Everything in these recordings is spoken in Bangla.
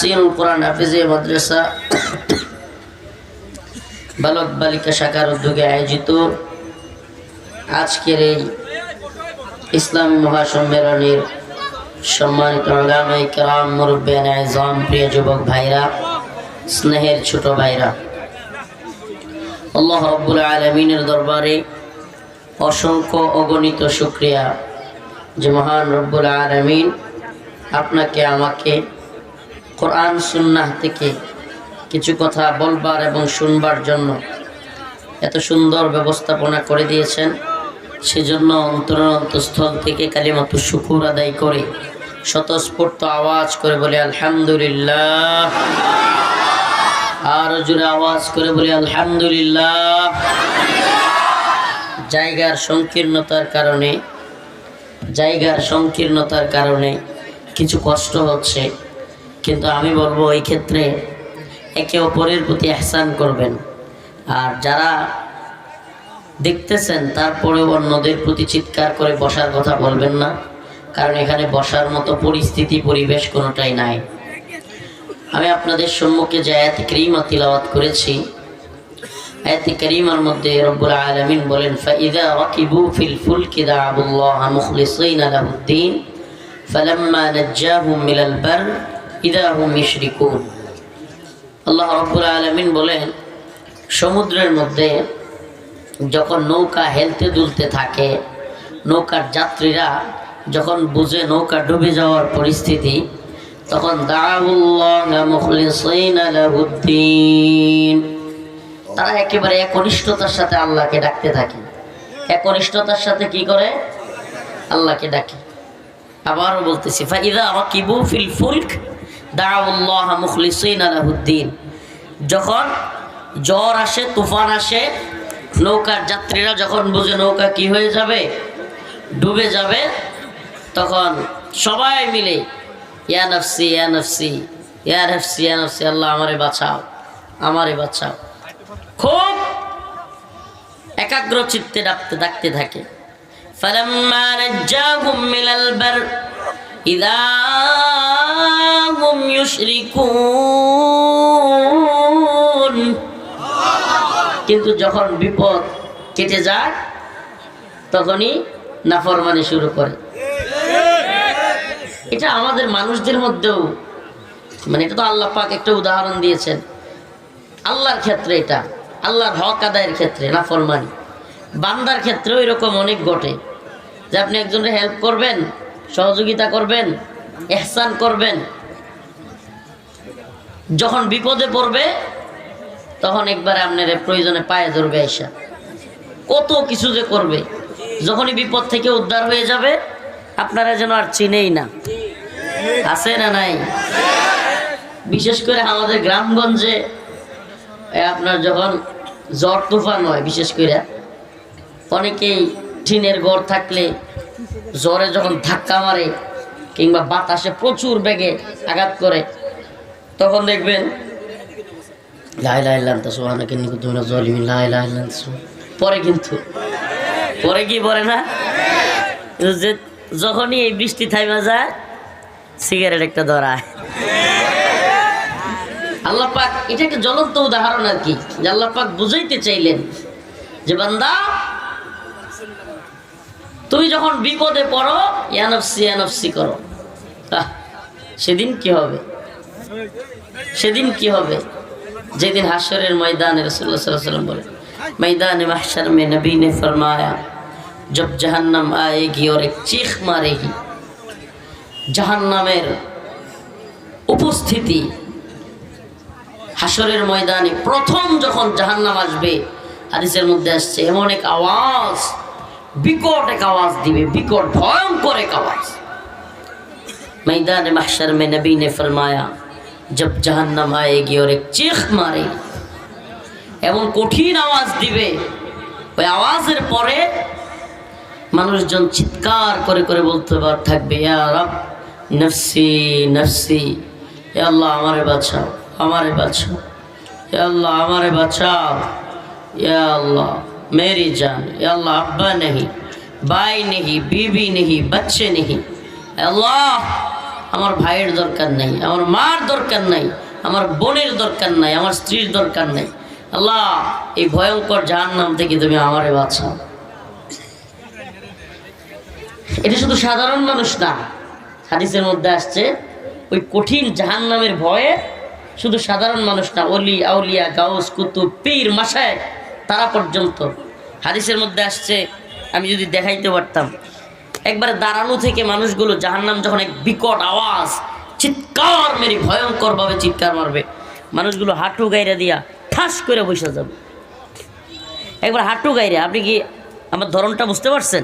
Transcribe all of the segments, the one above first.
তাহসিনুল কোরআন হাফিজিয়া মাদ্রাসা বালক বালিকা শাখার উদ্যোগে আয়োজিত আজকের এই ইসলামী মহাসম্মেলনের সম্মানিত উলামায়ে কেরাম, মুরব্বিয়ানে আযম, প্রিয় যুবক ভাইরা, স্নেহের ছোট ভাইরা, আল্লাহ রাব্বুল আলামিনের দরবারে অসংখ্য অগণিত শুকরিয়া যে মহান রব্বুল আলামিন আপনাকে আমাকে কোরআন সুন্নাহ থেকে কিছু কথা বলবার এবং শুনবার জন্য এত সুন্দর ব্যবস্থাপনা করে দিয়েছেন। সেজন্য অন্তরস্থল থেকে কালিমাতুশ শুকুর আদায় করে স্বতঃস্ফূর্ত আওয়াজ করে বলে আলহামদুলিল্লাহ। আর জোরে আওয়াজ করে বলে আলহামদুলিল্লাহ। জায়গার সংকীর্ণতার কারণে কিছু কষ্ট হচ্ছে, কিন্তু আমি বলবো এই ক্ষেত্রে একে অপরের প্রতি ইহসান করবেন। আর যারা দেখতেছেন তারপরেও অন্যদের প্রতি চিৎকার করে বসার কথা বলবেন না, কারণ এখানে বসার মতো পরিস্থিতি পরিবেশ কোনোটাই নাই। আমি আপনাদের সম্মুখে যে আয়াত কারীমা তিলাওয়াত করেছি, আয়াত কারীমার মধ্যে রব্বুল আলামিন বলেন, ফাইযা রাকিবু ফিল ফুলকি দা'আবুল্লাহ মুখলিসিনা লাহুদ্দিন ফালাম্মা নাজ্জাহুম মিনাল বার ইযা হুম ইউশরিকুন। আল্লাহ রাব্বুল আলামিন বলেন, সমুদ্রের মধ্যে যখন নৌকা হেলতে দুলতে থাকে, নৌকার যাত্রীরা যখন বুঝে নৌকা ডুবে যাওয়ার পরিস্থিতি, তখন দা'আবুল্লাহ মুখলিসিনা লাহুদ্দিন, তারা একেবারে একনিষ্ঠতার সাথে আল্লাহকে ডাকতে থাকে। একনিষ্ঠতার সাথে কি করে? আল্লাহকে ডাকে। আবারও বলতেছি, ফাইযা রাকিবু ফিল ফুলক দা'আবুল্লাহ মুখলিসিনা লাহুদ্দিন, যখন ঝড় আসে, তুফান আসে, নৌকার যাত্রীরা যখন বুঝে নৌকা কি হয়ে যাবে, ডুবে যাবে, তখন সবাই মিলে ইয়া নাফসি ইয়া নাফসি ইয়া নাফসি ইয়া নাফসি, আল্লাহ আমারে বাঁচাও, আমারে বাঁচাও, খুব একাগ্র চিত্তে ডাকতে থাকে। ফালাম্মা নাজ্জাহুম মিনাল বার ইযা হুম ইউশরিকুন, কিন্তু যখন বিপদ কেটে যায় তখনই নাফরমানি শুরু করে। এটা আমাদের মানুষদের মধ্যেও, মানে এটা তো আল্লাহ পাক একটা উদাহরণ দিয়েছেন। আল্লাহর ক্ষেত্রে এটা, আল্লাহর হক আদায়ের ক্ষেত্রে নাফরমানি, বান্দার ক্ষেত্রেও এরকম অনেক ঘটে যে আপনি একজনের হেল্প করবেন, সহযোগিতা করবেন, ইহসান করবেন, যখন বিপদে পড়বে তখন একবারে আপনার প্রয়োজনে পায়ে ধরবে, আইসা কত কিছু যে করবে, যখনই বিপদ থেকে উদ্ধার হয়ে যাবে আপনারা যেন আর চিনেই না। আছে না নাই? বিশেষ করে আমাদের গ্রামগঞ্জে আপনার যখন ঝড় তুফান হয়, বিশেষ করে অনেকেই টিনের ঘর থাকলে ঝড়ে যখন ধাক্কা মারে কিংবা বাতাসে প্রচুর বেগে আঘাত করে, তখন দেখবেন লা ইলাহা ইল্লা আনতা সুবহানাকা ইন্নী কুনতু মিনাজ জালিমিন, লা ইলাহা ইল্লা আনতা। পরে কিন্তু পরে কি পড়ে না, যে যখনই এই বৃষ্টি থাইমা যায় সিগারেট একটা ধরায়। আল্লাহ পাক এটা একটা জ্বলন্ত উদাহরণ আর কি, যে আল্লাহ পাক বুঝাইতে চাইলেন যে বান্দা তুমি যখন বিপদে পড়ো ইয়া নাফসি করো, সেদিন কি হবে? সেদিন কি হবে? যেদিন হাশরের ময়দানে রাসূলুল্লাহ সাল্লাল্লাহু আলাইহি ওয়াসাল্লাম বলেন, मैदान महशर में नबी ने फरमाया जब जहन्नम आएगी और एक चीख मारेगी, জাহান্নামের উপস্থিতি হাশরের ময়দানে প্রথম যখন জাহান্নাম আসবে, হাদিসের মধ্যে আসছে এমন এক আওয়াজ, বিকট এক আওয়াজ দিবে, বিকট ভয়ঙ্কর এক আওয়াজ। मैदान महशर में नबी ने फरमाया जब जहन्नम आएगी और एक चीख मारेगी, এমন কঠিন আওয়াজ দিবে, ওই আওয়াজের পরে মানুষজন চিৎকার করে করে বলতে থাকবে, ইয়া রব নফসি নফসি, ইয়া আল্লাহ আমারে বাঁচাও, আমারে বাঁচাও, ইয়া আল্লাহ আমারে বাঁচাও, ইয়া আল্লাহ मेरी जान, या अल्लाह अब्बा नहीं, भाई नहीं, बीवी नहीं, बच्चे नहीं, अल्लाह আমার ভাইয়ের দরকার নাই, আমার মার দরকার নাই, আমার বোনের দরকার নাই, আমার স্ত্রীর দরকার নাই। আল্লাহ এই ভয়ঙ্কর জাহান্নাম থেকে তুমি আমারে বাঁচাও। এটা শুধু সাধারণ মানুষ না, হাদিসের মধ্যে আসছে ওই কঠিন জাহান্নামের ভয়ে শুধু সাধারণ মানুষ না, অলি আউলিয়া গাউস কুতুব পীর মাশায়েখ তারা পর্যন্ত। হাদিসের মধ্যে আসছে, আমি যদি দেখাইতে পারতাম, একবারে দাঁড়ানো থেকে মানুষগুলো জাহান্নাম যখন এক বিকট আওয়াজ চিৎকার মেরে ভয়ঙ্করভাবে চিৎকার মারবে, মানুষগুলো হাঁটু গাইরা দিয়া ঠাস করে বসে যাবে। একবার হাঁটু গাইরে, আপনি কি আমার ধরনটা বুঝতে পারছেন?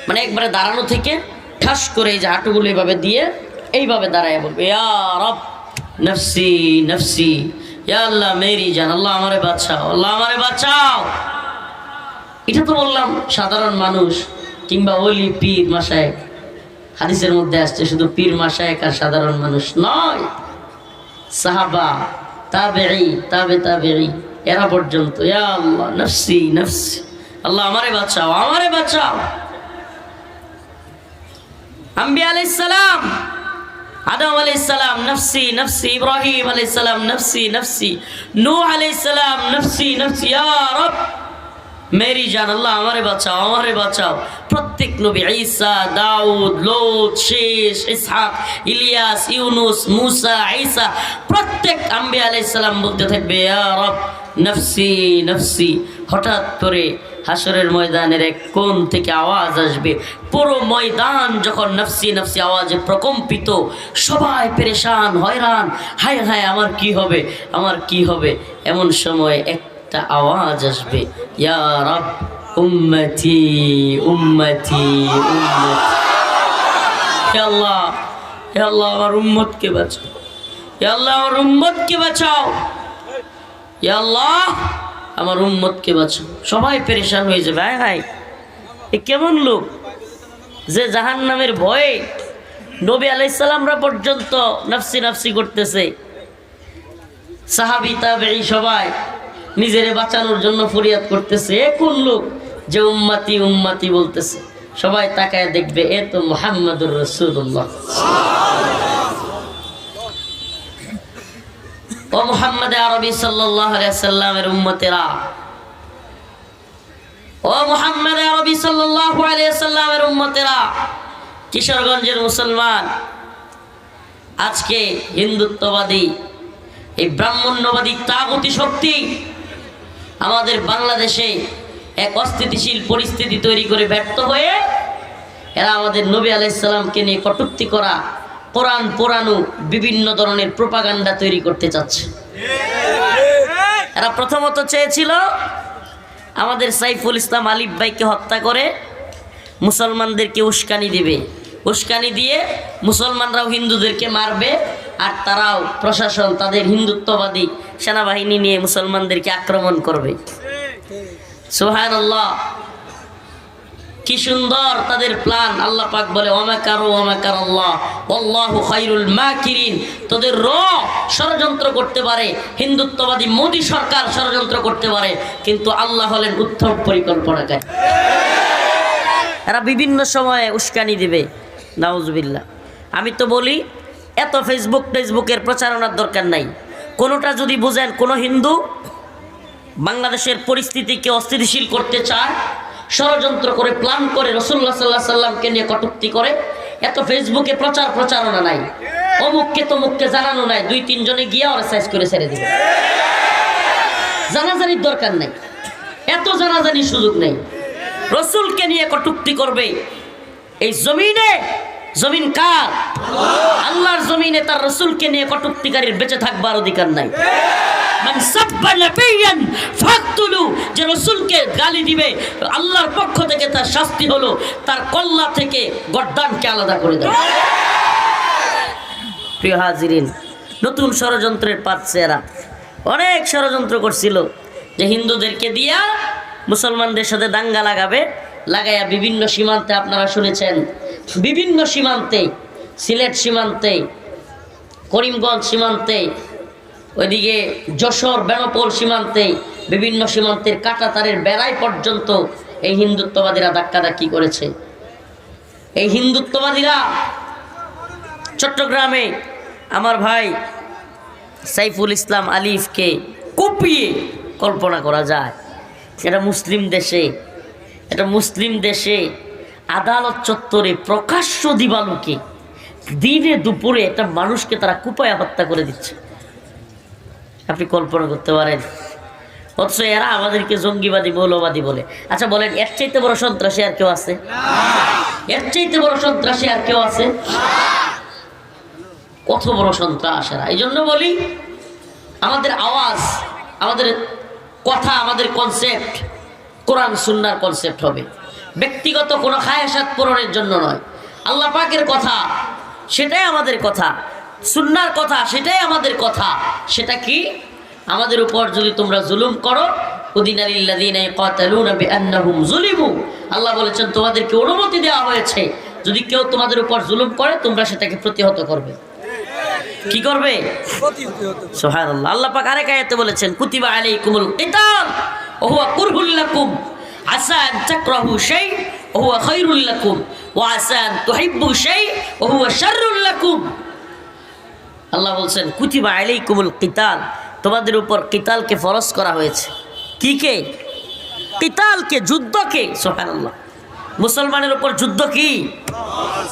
মানে একবারে দাঁড়ানো থেকে ঠাস করে এই যে হাঁটুগুলো এইভাবে দিয়ে এইভাবে দাঁড়ায় বলবে, ইয়া রব নফসি নফসি, ইয়া আল্লাহ মেরি জান, আল্লাহ আমারে বাঁচাও, আল্লাহ আমারে বাঁচাও। এটা তো বললাম সাধারণ মানুষ কিংবা ওলি পীর মাশায়েখ। হাদিসের মধ্যে আসছে শুধু পীর মাশায়েখ আর সাধারণ মানুষ নয়, সাহাবা তাবেঈ তাবে তাবেঈ এরা পর্যন্ত ইয়া আল্লাহ নফসি নফসি, আল্লাহ আমারে বাঁচাও, আমারে বাঁচাও। আম্বিয়া আলাইহিস সালাম, আদম আলাইহিস সালাম নফসি নফসি, ইব্রাহিম আলাইহিস সালাম নফসি নফসি, নূহ আলাইহিস সালাম নফসি নফসি, ইয়া রব মেরি জান, আল্লাহ আমারে বাঁচাও, আমারে বাঁচাও। প্রত্যেক নবী ঈসা, দাউদ, লূত, শেষ, ইসহাক, ইলিয়াস, ইউনুস, মুসা, ঈসা, প্রত্যেক আম্বিয়া আলাইহিস সালাম বলতে থাকবে ইয়া রব নফসি নফসি। হঠাৎ করে হাসরের ময়দানের এক কোণ থেকে আওয়াজ আসবে, পুরো ময়দান যখন নফসি নফসি আওয়াজে প্রকম্পিত, সবাই পেরেশান হয়রান, হায় হায় আমার কি হবে, আমার কি হবে। এমন সময় একটা আওয়াজ আসবে, ইয়া রব উম্মতি উম্মতি উম্মতি, হে আল্লাহ, হে আল্লাহ আমার উম্মতকে বাঁচাও, হে আল্লাহ আমার উম্মতকে বাঁচাও, হে আল্লাহ আমার উম্মতকে বাঁচাও। সবাই পেরেশান হয়ে যাবে, হায় হায় এ কেমন লোক যে জাহান্নামের ভয়ে নবী আলাইহিস সালামরা পর্যন্ত নফসি নফসি করতেছে। সাহাবী তাবেঈ সবাই নিজেরে বাঁচানোর জন্য ফরিয়াদ করতেছে। এ কোন লোক যে উম্মতি উম্মতি বলতেছে? সবাই তাকায় দেখবে এ তো মুহাম্মাদুর রাসূলুল্লাহ। ও মুহাম্মদ আরবি সাল্লাল্লাহু আলাইহি ওয়াসাল্লামের উম্মতেরা, ও মুহাম্মদ আরবি সাল্লাল্লাহু আলাইহি ওয়াসাল্লামের উম্মতেরা, কিশোরগঞ্জের মুসলমান, আজকে হিন্দুত্ববাদী এই ব্রাহ্মণ্যবাদী তাগুতি শক্তি আমাদের বাংলাদেশে এক অস্থিতিশীল পরিস্থিতি তৈরি করে ব্যর্থ হয়ে এরা আমাদের নবী আলাইহিস সালামকে নিয়ে কটূক্তি করা, কোরআন পোড়ানো, বিভিন্ন ধরনের প্রোপাগান্ডা তৈরি করতে চাচ্ছে। এরা প্রথমত চেয়েছিল আমাদের সাইফুল ইসলাম আলিফ ভাইকে হত্যা করে মুসলমানদেরকে উস্কানি দিবে, উস্কানি দিয়ে মুসলমানরাও হিন্দুদেরকে মারবে, আর তারাও প্রশাসন তাদের হিন্দুত্ববাদী সেনাবাহিনী নিয়ে মুসলমানদেরকে আক্রমণ করবে। সুবহানাল্লাহ, কি সুন্দর তাদের প্ল্যান। আল্লাহ পাক বলে ওয়ামাকারু ওয়ামাকারাল্লাহ ওয়াল্লাহু খায়রুল মাকিরিন। তোদের ষড়যন্ত্র করতে পারে, হিন্দুত্ববাদী মোদি সরকার ষড়যন্ত্র করতে পারে, কিন্তু আল্লাহ হলেন উত্তম পরিকল্পনাকারী। এরা বিভিন্ন সময়ে উস্কানি দিবে, নাউজুবিল্লাহ। আমি তো বলি এত ফেসবুকের প্রচারণার দরকার নাই। কোনোটা যদি বুঝেন কোনো হিন্দু বাংলাদেশের পরিস্থিতিকে অস্থিতিশীল করতে চায়, ষড়যন্ত্র করে প্ল্যান করে রাসূলুল্লাহ সাল্লাল্লাহু আলাইহি সাল্লামকে নিয়ে কটূক্তি করে, এত ফেসবুকে প্রচারণা নাই, অমুককে তমুককে জানানো নাই, 2-3 জনে গিয়ে ওরা সাইজ করে ছেড়ে দিবে। জানাজানির দরকার নাই, এত জানাজানির সুযোগ নেই। রাসূলকে নিয়ে কটূক্তি করবে এই জমিনে, জমিন কার? আল্লাহর জমিনে তার রাসূলকে নিয়ে কটূক্তিকারীর বেঁচে থাকবার অধিকার নাই। মান সাব্বা নাবিয়ান ফাকতুলু, যে রাসূলকে গালি দিবে আল্লাহর পক্ষ থেকে তার শাস্তি হলো তার কল্লা থেকে গর্দানকে আলাদা করে দেওয়া। প্রিয় হাজিরিন, নতুন ষড়যন্ত্রের পাচ্ছে এরা। অনেক ষড়যন্ত্র করছিল যে হিন্দুদেরকে দিয়া মুসলমানদের সাথে দাঙ্গা লাগাবে, লাগাইয়া বিভিন্ন সীমান্তে, আপনারা শুনেছেন বিভিন্ন সীমান্তে, সিলেট সীমান্তে, করিমগঞ্জ সীমান্তে, ওইদিকে যশোর বেনাপোল সীমান্তে, বিভিন্ন সীমান্তের কাঁটাতারের বেড়াই পর্যন্ত এই হিন্দুত্ববাদীরা ধাক্কাধাক্কি করেছে। এই হিন্দুত্ববাদীরা চট্টগ্রামে আমার ভাই সাইফুল ইসলাম আলিফকে কুপিয়ে কল্পনা করা যায় এটা মুসলিম দেশে আদালত চত্বরে প্রকাশ্য দিবালোকে দিনে দুপুরে একটা মানুষকে তারা কুপায়া হত্যা করে দিচ্ছে। আপনি কল্পনা করতে পারেন? অথচ এরা আমাদেরকে জঙ্গিবাদী মৌলবাদী বলে। আচ্ছা বলেন, এর চাইতে বড় সন্ত্রাসী আর কেউ আছে? এর চাইতে বড় সন্ত্রাসী আর কেউ আছে? কত বড় সন্ত্রাস এরা। এই জন্য বলি, আমাদের আওয়াজ, আমাদের কথা, আমাদের কনসেপ্ট কোরআন সুন্নাহর কনসেপ্ট হবে, ব্যক্তিগত কোনো খায়াসাত পূরণের জন্য নয়। আল্লাহ পাকের কথা সেটাই আমাদের কথা, সুন্নাহর কথা সেটাই আমাদের কথা। সেটা কি? আমাদের উপর যদি তোমরা জুলুম করো, উদিনালিল্লাযীনা ইয়াকাতালুনা বিআন্নাহুম যুলিমু, আল্লাহ বলেছেন তোমাদেরকে অনুমতি দেওয়া হয়েছে যদি কেউ তোমাদের উপর জুলুম করে তোমরা সেটাকে প্রতিহত করবে। কি করবে? সুবহানাল্লাহ। আল্লাহ পাক আরেক আয়াতে বলেছেন, কুতিবা আলাইকুমুল কিতাল ওয়া হুয়া কুরহুল লাকুম আসা আন তাকরাহু শাই ওয়া হুয়া খায়রুল লাকুম ওয়া আসা আন তুহিব্বু শাই ওয়া হুয়া শাররুল লাকুম। আল্লাহ বলছেন কুতিবা আলাইকুমুল কিতাল, তোমাদের উপর কিতালকে ফরজ করা হয়েছে। কি কে? কিতালকে, যুদ্ধকে। সুবহানাল্লাহ। মুসলমানের উপর যুদ্ধ কি?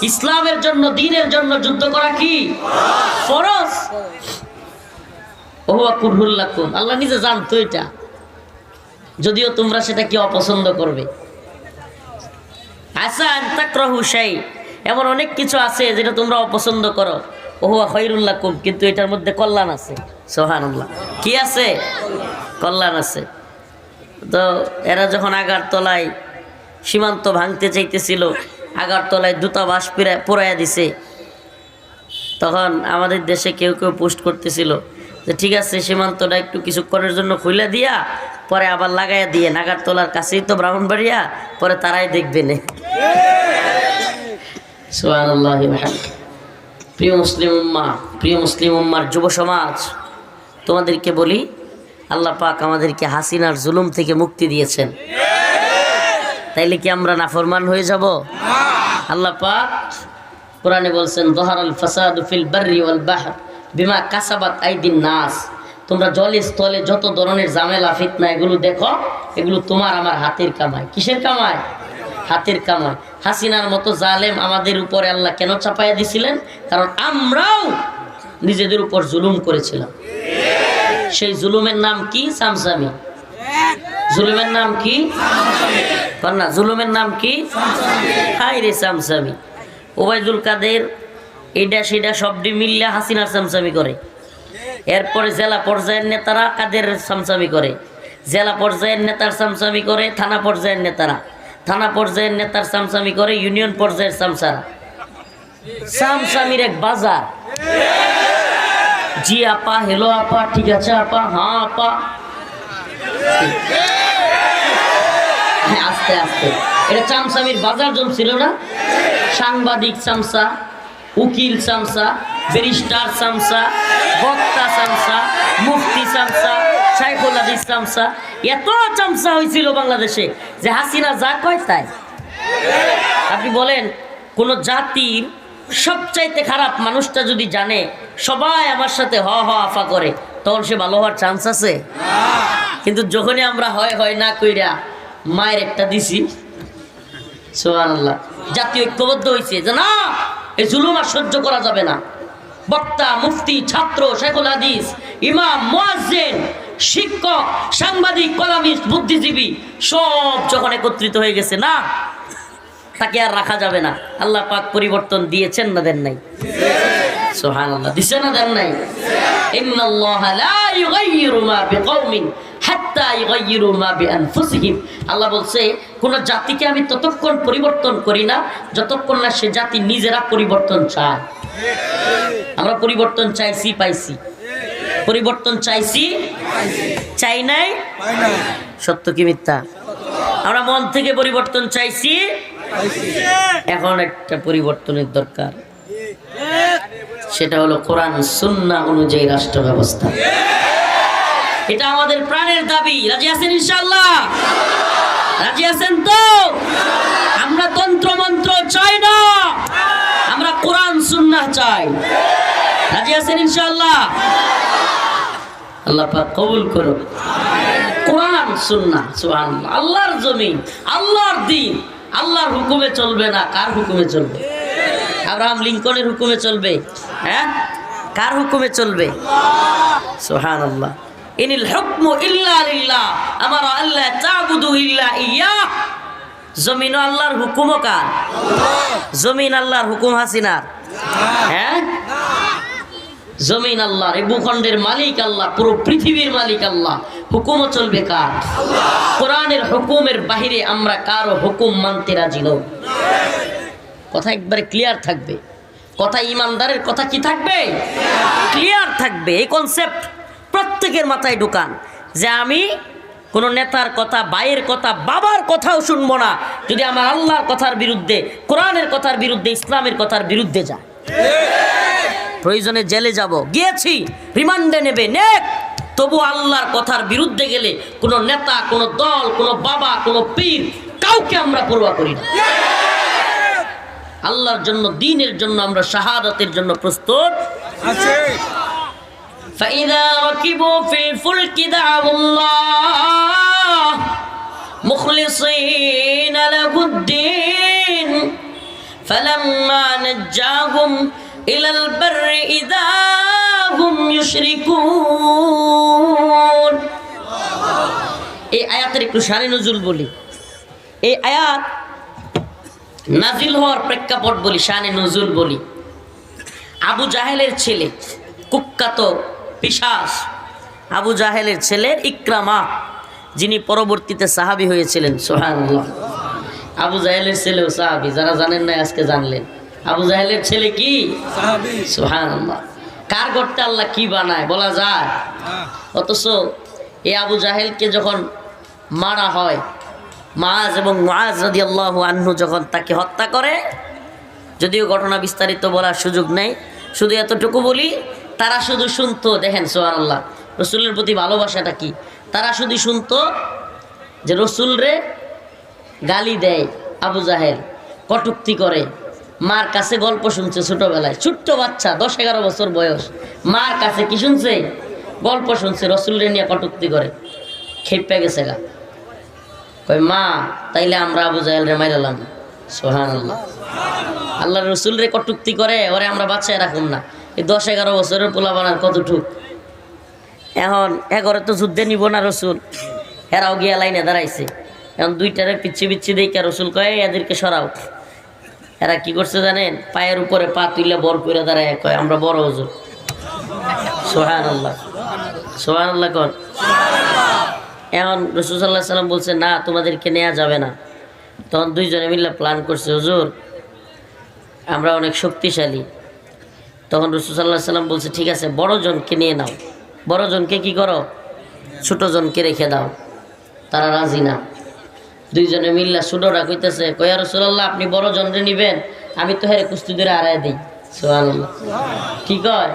ইসলামের জন্য, দ্বীনের জন্য যুদ্ধ করা কি? ফরজ। ওয়া হুয়া কুরহুল লাকুম, আল্লাহ নিজে জানতো এটা, যদিও তোমরা সেটা কি অপছন্দ করবে। আসা আন তাকরাহু শাই, এমন অনেক কিছু আছে যেটা তোমরা অপছন্দ করো। ওয়া হুয়া খায়রুল লাকুম, কিন্তু এটার মধ্যে কল্যাণ আছে। সুবহানাল্লাহ। কি আছে? কল্যাণ আছে। তো এরা যখন আগারতলায় সীমান্ত ভাঙতে চাইতেছিল, আগারতলায় দূতাবাস পোড়াইয়া দিছে, তখন আমাদের দেশে কেউ কেউ পোস্ট করতেছিল যে ঠিক আছে সীমান্তটা একটু কিছুক্ষণের জন্য খুলে দিয়া পরে আবার লাগাইয়া দিয়ে, আগারতলার কাছেই তো ব্রাহ্মণবাড়িয়া, পরে তারাই দেখবে না। সুবহানাল্লাহ। প্রিয় মুসলিম উম্মার যুব সমাজ, তোমাদেরকে বলি, আল্লাহ পাক আমাদেরকে হাসিনার জুলুম থেকে মুক্তি দিয়েছেন। তাইলে কি আমরা নাফরমান হয়ে যাব? আল্লাহ পাক কোরআনে বলছেন, যহারাল ফাসাদু ফিল বাররি ওয়াল বাহর বিমা কাসাবাত আইদিন নাস। তোমরা জলে স্থলে যত ধরনের ঝামেলা ফিতনা এগুলো দেখো, এগুলো তোমার আমার হাতের কামাই। কিসের কামাই? হাতের কামাই। হাসিনার মতো জালেম আমাদের উপরে আল্লাহ কেন চাপাইয়া দিছিলেন? কারণ আমরাও নিজেদের উপর জুলুম করেছিলাম। সেই জুলুমের নাম কি? সামসামি। জুলুমের নাম কি? না, জুলুমের নাম কি? হাই রে সামসামি। ওবায়দুল কাদের এইটা সেটা সবটি মিল্লা হাসিনার সামসামি করে। এরপরে জেলা পর্যায়ের নেতারা কাদের সামসামি করে, জেলা পর্যায়ের নেতার সামসামি করে থানা পর্যায়ের নেতারা, থানা পর্যায়ের নেতার সামসামি করে ইউনিয়ন পর্যায়ের সামসারা। সামসামির এক বাজার। জি আপা, হেলো আপা, ঠিক আছে আপা, হ্যাঁ আপা, হ্যাঁ আস্তে আস্তে। এটা চামচামির বাজার জমছিল না? সাংবাদিক চামচা, উকিল চামচা, ব্যারিস্টার চামচা, বক্তা চামচা, মুফতি চামচা, শাইখুল হাদিস চামচা, এত চামচা হয়েছিল বাংলাদেশে যে হাসিনা যা কয় তাই। আপনি বলেন, কোন জাতির সবচাইতে খারাপ মানুষটা যদি জানে সবাই আমার সাথে হ হ আফা করে, তখন সে ভালো হওয়ার চান্স আছে? কিন্তু যখনই আমরা হয় না কইরা মায়ের একটা দিছি, সুবহানাল্লাহ, জাতীয় ঐক্যবদ্ধ হয়েছে যে না, এই জুলুম আর সহ্য করা যাবে না। বক্তা, মুফতি, ছাত্র, শাইখুল হাদিস, ইমাম, মুয়াজ্জিন, শিক্ষক, সাংবাদিক, কলামিস্ট, বুদ্ধিজীবী সব যখন একত্রিত হয়ে গেছে, না তাকে আর রাখা যাবে না। আল্লাহ পাক পরিবর্তন দিয়েছেন না দেন নাই? সুবহানাল্লাহ। দিছেন না দেন নাই? ইন্নাল্লাহা লা ইউগাইয়িরু মা বিকওমিন হাত্তা ইউগাইয়িরু মা বিআনফুসিহিম। আল্লাহ বলছে কোন জাতিকে আমি ততক্ষণ পরিবর্তন করি না যতক্ষণ না সে জাতি নিজেরা পরিবর্তন চায়। আমরা পরিবর্তন চাইছি, পাইছি। পরিবর্তন চাইছি, চাই নাই? সত্য কি মিথ্যা? আমরা মন থেকে পরিবর্তন চাইছি, এখন একটা পরিবর্তনের দরকার। সেটা হলো কোরআন সুন্নাহ অনুযায়ী রাষ্ট্র ব্যবস্থা। এটা আমাদের প্রাণের দাবি। রাজি আছেন ইনশাআল্লাহ? রাজি আছেন তো? আমরা তন্ত্র মন্ত্র চাই না, আমরা কোরআন সুন্নাহ চাই। রাজি আছেন ইনশাআল্লাহ? আল্লাহ পাক কবুল করুন। কোরআন সুন্নাহ, সুবহানাল্লাহ। আল্লাহর জমিন, আল্লাহর দ্বীন, আল্লাহর হুকুমে চলবে না। কার হুকুমে চলবে? আব্রাহাম লিঙ্কনের হুকুমে চলবে? হ্যাঁ, কার হুকুমে চলবে? সুবহানাল্লাহ। ইনিল হুকমু ইল্লা লিল্লাহ আমারা আল্লাহ তা'বুদু ইল্লা ইয়্যাহ। জমিন আল্লাহর হুকুমও কার? জমিন আল্লাহর হুকুম হাসিনার? হ্যাঁ, জমিন আল্লাহর, এই ভূখণ্ডের মালিক আল্লাহ, পুরো পৃথিবীর মালিক আল্লাহ। হুকুমও চলবে কার? কোরআনের হুকুমের বাহিরে আমরা কারো হুকুম মানতে রাজি নই। কথা একবারে ক্লিয়ার থাকবে। কথা ইমানদারের কথা কি থাকবে? ক্লিয়ার থাকবে। এই কনসেপ্ট প্রত্যেকের মাথায় ঢুকান যে আমি কোনো নেতার কথা, ভাইয়ের কথা, বাবার কথাও শুনবো না যদি আমার আল্লাহর কথার বিরুদ্ধে, কোরআনের কথার বিরুদ্ধে, ইসলামের কথার বিরুদ্ধে যায়। প্রয়োজনে জেলে যাব, গিয়েছি, রিমান্ডে নেবে নেক, তবু আল্লাহর কথার বিরুদ্ধে গেলে কোনো নেতা, কোনো দল, কোনো বাবা, কোনো পীর, কাউকে আমরা পরোয়া করি না। আল্লাহর জন্য, দ্বীনের জন্য আমরা শাহাদাতের জন্য প্রস্তুত আছি। فإذا ركبوا في الفلك دعوا الله مخلصين له الدين فلما نجاهم إلى البر إذا هم يشركون। এই আয়াতের একটু শানে নজুল বলি। এই আয়াত নাজিল হওয়ার প্রেক্ষাপট বলি, শানে নজুল বলি। আবু জাহেলের ছেলে, কুখ্যাত পিশাচ আবু জাহেলের ছেলে ইকরামা, যিনি পরবর্তীতে সাহাবী হয়েছিলেন। সুবহানাল্লাহ। আবু জাহেলের ছেলেও সাহাবী, যারা জানেন না আজকে জানলেন। আবু জাহেলের ছেলে কি সাহাবী? সুবহানাল্লাহ। কার গর্তে আল্লাহ কি বানায় বলা যায়? অথচ এই আবু জাহেলকে যখন মারা হয়, মুআজ এবং মুআজ রাদিয়াল্লাহু আনহু যখন তাকে হত্যা করে, যদিও ঘটনা বিস্তারিত বলার সুযোগ নেই, শুধু এতটুকু বলি, তারা শুধু শুনতো, দেখেন সুবহানাল্লাহ রসুলের প্রতি ভালোবাসাটা কি। তারা শুধু শুনতো যে রসুল রে গালি দেয় আবু জাহেল, কটূক্তি করে, মার কাছে গল্প শুনছে ছোটবেলায়, ছোট্ট বাচ্চা 10-11 বছর বয়স, মার কাছে কি শুনছে? গল্প শুনছে, রসুল রে নিয়ে কটূক্তি করে। খেপে গেছে গা, কই মা তাইলে আমরা আবু জাহেল রে মাইরালাম। সুবহানাল্লাহ। আল্লাহ রসুল রে কটূক্তি করে, ওরে আমরা বাচ্চায় রাখুন না। এই 10-11 বছরের পোলা বানার কতটুক। এখন এগরে তো যুদ্ধে নিব না রসুল, এরাও গিয়া লাইনে দাঁড়াইছে। এখন দুইটারে পিচ্ছি পিচ্ছি দেখে রসুল কয় এদেরকে সরাও। এরা কি করছে জানেন? পায়ের উপরে পা তুইলে বর করে দাঁড়ায়, কয় আমরা বড় হুজুর। সুবহানাল্লাহ, সুবহানাল্লাহ কর। এখন রাসূল সাল্লাল্লাহু আলাইহি সাল্লাম বলছে না, তোমাদেরকে নেওয়া যাবে না। তখন দুইজনে মিলে প্ল্যান করছে, হুজুর আমরা অনেক শক্তিশালী। তখন রাসূল সাল্লাল্লাহু আলাইহি সাল্লাম বলছে ঠিক আছে, বড় জনকে নিয়ে নাও, বড় জনকে কি করো, ছোট জনকে রেখে দাও। তারা রাজি না। দুইজনে মিল্লা ছোটরা কইতেছে, কয়া রাসূলুল্লাহ আপনি বড় জনরে নিবেন, আমি তো হেরে কুস্তি ধরে হারায় দিই। সুবহানাল্লাহ। কি কয়?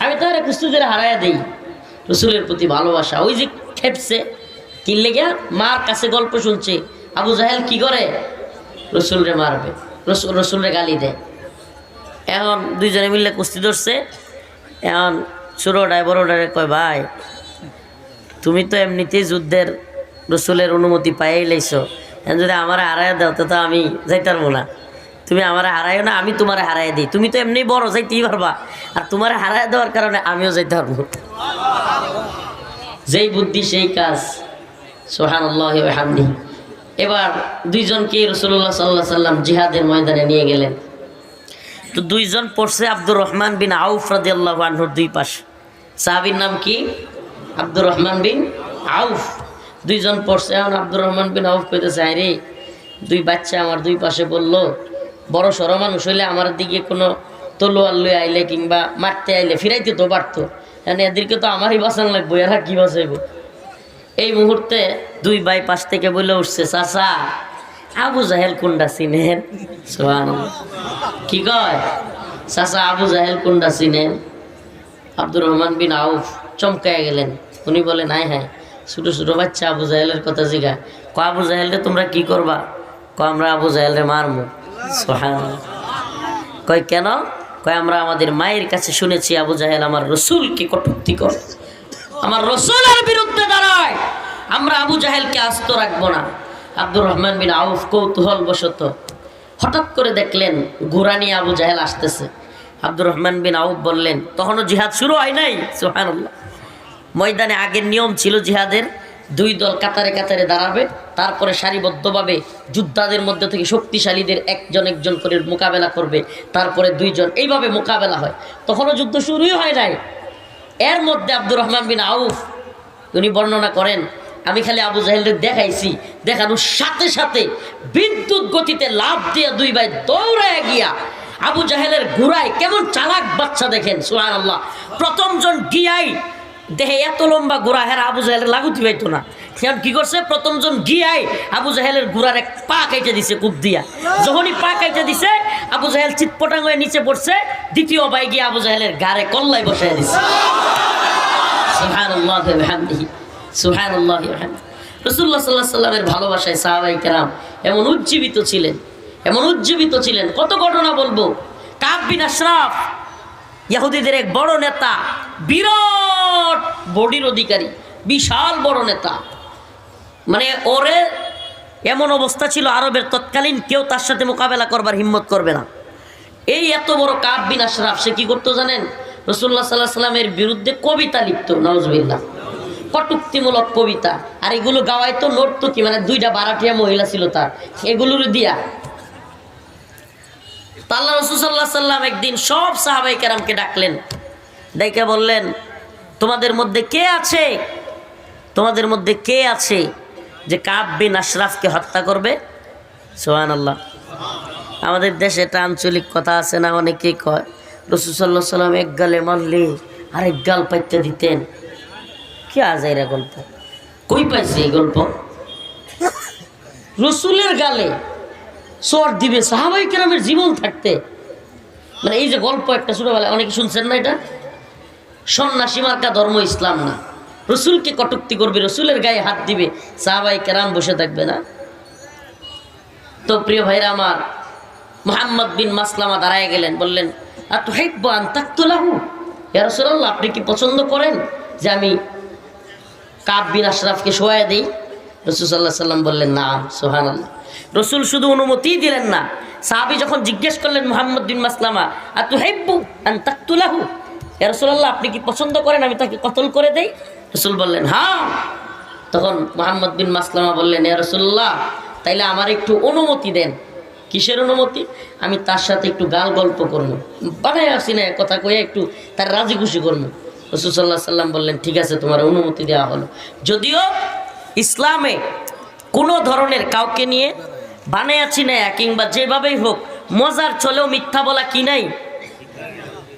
আমি তো হেরে কুস্তি ধরে হারায় দিই। রসুলের প্রতি ভালোবাসা, ওই যে খেপছে কিনলে গিয়া মার কাছে গল্প শুনছে। আবু জাহেল কি করে? রসুলরে মারবে, রসুলরে গালি দেয়। এখন দুইজনে মিললে কুস্তি ধরছে। এখন ছোটটায় বড়টারে কয় ভাই তুমি তো এমনিতেই যুদ্ধের রসুলের অনুমতি পাইয়াই লাইছো, এখন যদি আমার হারায় দাও তো আমি যাইতে পারবো না। তুমি আমার হারাইও না, আমি তোমার হারাই দিই। তুমি তো এমনি বড়, যাইতেই পারবা, আর তোমার হারাই দেওয়ার কারণে আমিও যাইতে পারবো। যেই বুদ্ধি সেই কাজ। সুবহানাল্লাহি ওয়া বিহামদিহি। এবার দুইজনকে রাসূলুল্লাহ সাল্লাল্লাহু আলাইহি সাল্লাম জিহাদের ময়দানে নিয়ে গেলেন। তো দুইজন পড়ছে আব্দুর রহমান বিন আউফ রাদিয়াল্লাহু আনহুর দুই পাশে। সাহাবীর নাম কি? আব্দুর রহমান বিন আউফ। দুইজন পড়ছে। এখন আব্দুর রহমান বিন আউফ কইতেছে, আরে দুই বাচ্চা আমার দুই পাশে বললো, বড় সড় মানুষ হইলে আমার দিকে কোনো তলোয়ার লই আইলে কিংবা মারতে আইলে ফিরাইতে তো পারতো, মানে এদেরকে তো আমারই বাঁচান লাগবো, এরা কি বাঁচাইব। এই মুহূর্তে দুই ভাই পাশ থেকে বলে উঠছে, চাচা আবু জাহেল কোনটা চিনেন? সুবহানাল্লাহ। কি কয়? চাচা আবু জাহেল কোনটা চিনেন? আব্দুর রহমান বিন আউফ চমকায় গেলেন। উনি বলেন, হায় হায়, ছোটো ছোটো বাচ্চা আবু জাহেলের কথা জিগায়। ক আবু জাহেলরে তোমরা কি করবা? ক আমরা আবু জাহেলরে মারমু। সুবহানাল্লাহ। ক কয় কেন? কয় আমরা আমাদের মায়ের কাছে শুনেছি আবু জাহেল আমার রসুলকে কটূক্তি করে, আমার রসুলের বিরুদ্ধে দাঁড়ায়, আমরা আবু জাহেলকে আস্ত রাখবো না। আব্দুর রহমান বিন আউফ কৌতূহল বশত হঠাৎ করে দেখলেন ঘোড়া নিয়ে আবু জাহেল আসতেছে। আব্দুর রহমান বিন আউফ বললেন, তখনও জিহাদ শুরু হয় নাই। সুবহানাল্লাহ। ময়দানে আগের নিয়ম ছিল জিহাদের, দুই দল কাতারে কাতারে দাঁড়াবে, তারপরে সারিবদ্ধভাবে যোদ্ধাদের মধ্যে থেকে শক্তিশালীদের একজন একজন করে মোকাবেলা করবে, তারপরে দুইজন, এইভাবে মোকাবেলা হয়। তখনও যুদ্ধ শুরুই হয় নাই। এর মধ্যে আব্দুর রহমান বিন আউফ উনি বর্ণনা করেন, আমি খালি আবু জাহেলকে দেখাইছি, দেখানোর সাথে সাথে বিদ্যুৎ গতিতে লাফ দিয়ে দুই ভাই দৌড়ায় গিয়া আবু জাহেলের ঘোড়ায়, কেমন চালাক বাচ্চা দেখেন, সুবহানাল্লাহ। প্রথম জন গিয়াই দেহে এত লম্বা ঘোড়া, হেরা আবু জাহেলের লাগুতি পাইতো না। এখন কি করছে, প্রথম জন গিয়াই আবু জাহেলের ঘোড়ার এক পা কাইটে দিছে কূপ দিয়া। যখনই পা কাইটে দিছে আবু জাহেল চিৎপটাং হয়ে নিচে পড়ছে। দ্বিতীয় ভাই গিয়ে আবু জাহেলের গাড়ে কল্লায় বসায় দিছে। সুবহানাল্লাহ ওয়া বিহামদিহি, সুবহানাল্লাহ ওয়া বিহামদিহি। রাসূলুল্লাহ সাল্লাল্লাহু আলাইহি ওয়াসাল্লামের ভালোবাসায় সাহাবায়ে কেরাম এমন উজ্জীবিত ছিলেন, এমন উজ্জীবিত ছিলেন। কত ঘটনা বলবো। কাব বিন আশরাফ ইহুদিদের এক বড় নেতা, বিরাট বডির অধিকারী, বিশাল বড় নেতা। মানে ওরে এমন অবস্থা ছিল আরবের তৎকালীন কেউ তার সাথে মোকাবেলা করবার হিম্মত করবে না। এই এত বড় কাব বিন আশরাফ সে কি করতো জানেন? রাসূলুল্লাহ সাল্লাল্লাহু আলাইহি ওয়াসাল্লামের বিরুদ্ধে কবিতা লিখতো, নাউজুবিল্লাহ, কটূক্তিমূলক কবিতা। আর এগুলো গাওয়াইতো নর্তকী, মানে দুইটা বারাটিয়া মহিলা ছিল তার, এগুলোর দিয়া। আল্লাহ রাসূল সাল্লাল্লাহু আলাইহি ওয়াসাল্লাম একদিন সব সাহাবায়ে কেরামকে ডাকলেন, ডেকে বললেন, তোমাদের মধ্যে কে আছে, তোমাদের মধ্যে কে আছে যে কাব বিন আশরাফকে হত্যা করবে? সুবহানাল্লাহ। আমাদের দেশে একটা আঞ্চলিক কথা আছে না, অনেকেই কয় রাসূল সাল্লাল্লাহু আলাইহি ওয়াসাল্লাম এক গালে মারলে আরেক গাল পাইতে দিতেন। কি আজাইরা গল্প, কই পাইছে এই গল্প? রসুলের গালে চর দিবে সাহাবায়ে কেরামের জীবন থাকতে? মানে এই যে গল্প একটা ছোটবেলায় অনেকে শুনছেন না, এটা সন্ন্যাসী মার্কা ধর্ম, ইসলাম না। রসুলকে কটূক্তি করবে, রসুলের গায়ে হাত দিবে, সাহাবায়ে কেরাম বসে থাকবে না? তো প্রিয় ভাইরা আমার, মুহাম্মদ বিন মাসলামা দাঁড়ায় গেলেন, বললেন, আতুহিব্বু আন তাকতুলাহু? ইয়া রাসূলুল্লাহ, আপনি কি পছন্দ করেন যে আমি কাব বিন আশরাফকে শোয়া দেই? রাসূল সাল্লাল্লাহু আলাইহি ওয়াসাল্লাম বললেন, না। সুবহানাল্লাহ। রসুল শুধু অনুমতি দিলেন না, সাহাবী যখন জিজ্ঞেস করলেন মুহাম্মদ বিন মাসলামা, আতুহিব্বু আন তাকতুলাহু? ইয়া রাসূলুল্লাহ, আপনি কি পছন্দ করেন আমি তাকে কতল করে দেই? রসুল বললেন, হ্যাঁ। তখন মুহাম্মদ বিন মাসলামা বললেন, ইয়া রাসূলুল্লাহ, তাইলে আমার একটু অনুমতি দেন। কিসের অনুমতি? আমি তার সাথে একটু গাল গল্প করবো, বানায় আসি না কথা কয়ে একটু তার রাজি খুশি করবো। রাসূল সাল্লাল্লাহু আলাইহি ওয়াসাল্লাম বললেন, ঠিক আছে, তোমার অনুমতি দেওয়া হলো। যদিও ইসলামে কোনো ধরনের কাউকে নিয়ে বানায়াছি না, কিংবা যেভাবেই হোক মজার চলেও মিথ্যা বলা কি নাই,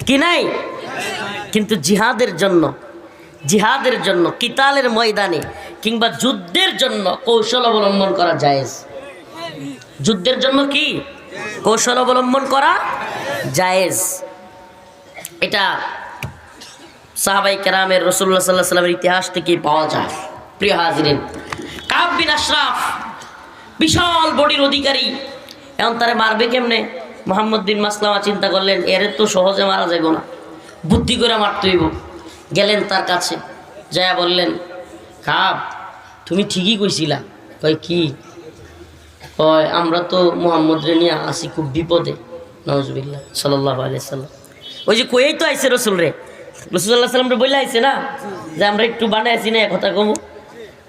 কি নাই? কিন্তু জিহাদের জন্য, জিহাদের জন্য, কিতালের ময়দানে কিংবা যুদ্ধের জন্য কৌশল অবলম্বন করা জায়েজ। যুদ্ধের জন্য কি কৌশল অবলম্বন করা জায়েজ। এটা সাহাবায়ে কেরামের, রাসূলুল্লাহ সাল্লাল্লাহু আলাইহি ওয়াসাল্লামের ইতিহাস থেকে পাওয়া যায়। প্রিয় হাজিরিন, কাব বিন আশরাফ বিশাল বডির অধিকারী, এখন তারে মারবে কেমনে? মুহাম্মদ বিন মাসলামা চিন্তা করলেন, এর তো সহজে মারা যাইব না, বুদ্ধি করে মারতে হইব। গেলেন তার কাছে, যায়া বললেন, কাব, তুমি ঠিকই কইছিলা। কয় কি? কয় আমরা তো মুহাম্মদ রে নিয়ে আসি খুব বিপদে। নাউজুবিল্লাহ, সাল্লাল্লাহু আলাইহি সাল্লাম। ওই যে কইই তো আইছে রসুল রে, রাসূল সাল্লাল্লাহু আলাইহি সাল্লাম রে বইলা আইছে না যে আমরা একটু বানাইছি না কথা কমু।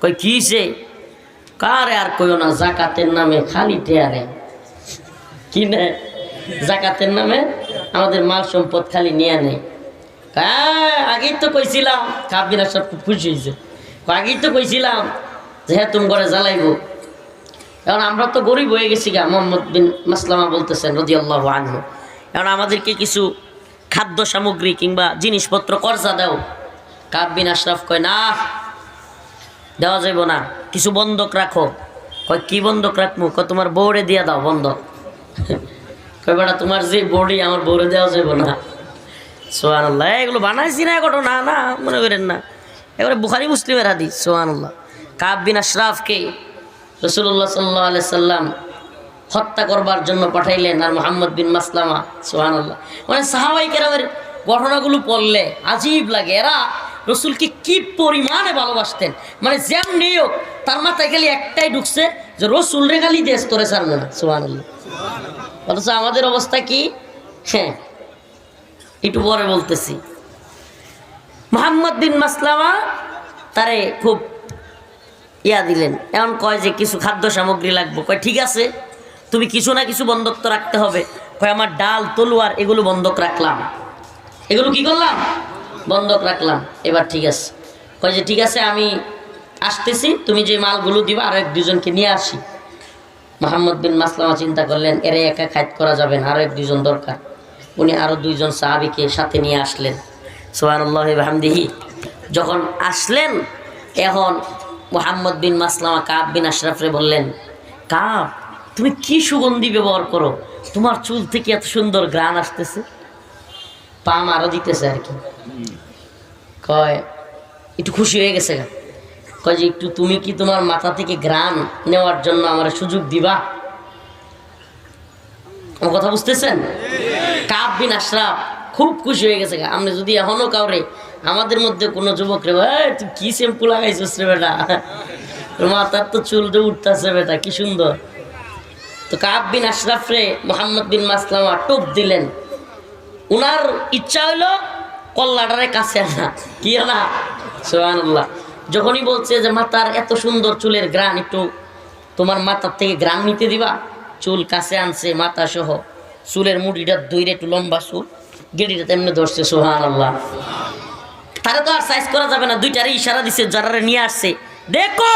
কই কি সে? কারে আর কইও না, যাকাতের নামে খালি টেয়ারে কি নে, যাকাতের নামে আমাদের মাল সম্পদ খালি নিয়ে নেয়। আগেই তো কইছিলাম। কাব বিন আশরাফ খুব খুশি হয়েছে, আগেই তো কইছিলাম যে হ্যাঁ তুমি ঘরে জ্বালাইব। এখন আমরা তো গরিব হয়ে গেছি গা। মুহাম্মদ বিন মাসলামা বলতেছেন রাদিয়াল্লাহু আনহু, এখন আমাদেরকে কিছু খাদ্য সামগ্রী কিংবা জিনিসপত্র কর্জা দাও। কাব বিন আশরাফ কয়, না, দেওয়া যাইব না, কিছু বন্ধক রাখো। কয় কি বন্ধক রাখবো? কয় তোমার বউরে দিয়া দাও বন্ধক। কয় বেটা, তোমার যে বডি আমার বউরে দেওয়া যাইব না। সুবহানাল্লাহ। এগুলো বানাইছি না ঘটনা, না মনে করেন না, এবারে বুখারী মুসলিমের হাদিস। সুবহানাল্লাহ। কাব বিন আশরাফকে রাসূলুল্লাহ সাল্লাল্লাহু আলাইহি সাল্লাম হত্যা করবার জন্য পাঠাইলেন। আর মুহাম্মদ বিন মাসলামা, সুবহানাল্লাহ, মানে সাহাবায়ে কেরামের ঘটনাগুলো পড়লে আজীব লাগে। এরা রসুলকে কি পরিমাণে ভালোবাসতেন, মানে যেমনি হোক তার মাথায় খালি একটাই ঢুকছে যে রসুল রে খালি দেশ তোরে ছাড়বে না। সুবহানাল্লাহ। অথচ আমাদের অবস্থা কি? হ্যাঁ, একটু পরে বলতেছি। মুহাম্মদ বিন মাসলামা তারে খুব দিলেন। এমন কয় যে কিছু খাদ্য সামগ্রী লাগবে। কয় ঠিক আছে, তুমি কিছু না কিছু বন্ধক তো রাখতে হবে। কয় আমার ডাল তলোয়ার এগুলো বন্ধক রাখলাম। এগুলো কি করলাম? বন্ধক রাখলাম। এবার ঠিক আছে। কয় যে ঠিক আছে, আমি আসতেছি, তুমি যে মালগুলো দিবা আরো এক দুজনকে নিয়ে আসি। মুহাম্মদ বিন মাসলামা চিন্তা করলেন এরা একা খাইত করা যাবে না, আরো এক দুজন দরকার। উনি আরো দুইজন সাহাবীকে সাথে নিয়ে আসলেন। সুবহানাল্লাহি ওয়া বিহামদিহি। যখন আসলেন, এখন মুহাম্মদ বিন মাসলামা কাব বিন আশরাফরে বললেন, কাব, তুমি কি সুগন্ধি ব্যবহার করো, তোমার চুল থেকে এত সুন্দর ঘ্রাণ আসতেছে। পাম আরো দিতেছে আর কি। কয় একটু খুশি হয়ে গেছে। কয় যে একটু তুমি কি তোমার মাথা থেকে ঘ্রাণ নেওয়ার জন্য আমার সুযোগ দিবা? আমার কথা বুঝতেছেন? কাব বিন আশরাফ খুব খুশি হয়ে গেছে। আপনি যদি এখনো কাউরে আমাদের মধ্যে কোনো যুবক রে, তুই কি শ্যাম্পু লাগাইছিস রে বেটা, মাথার তো চুলটা উঠতেছে বেটা, কি সুন্দর। তো কাব বিন আশরাফ রে মুহাম্মদ বিন মাসলামা টোপ দিলেন। উনার ইচ্ছা হইল কল্লাটারে কাছে আনা, কি আনা? সুবহানাল্লাহ। যখনই বলছে যে মাথার এত সুন্দর চুলের ঘ্রাণ, একটু তোমার মাথার থেকে ঘ্রাণ নিতে দিবা, চুল কাছে আনছে মাথা সহ, চুলের মুঠিটা ধইরে, একটু লম্বা চুল, গেড়িটা তেমনি ধরছে। সুবহানাল্লাহ। তারা তো আর সাইজ করা যাবে না, দুইটারে ইশারা দিছে যারারে নিয়ে আসছে, দেখো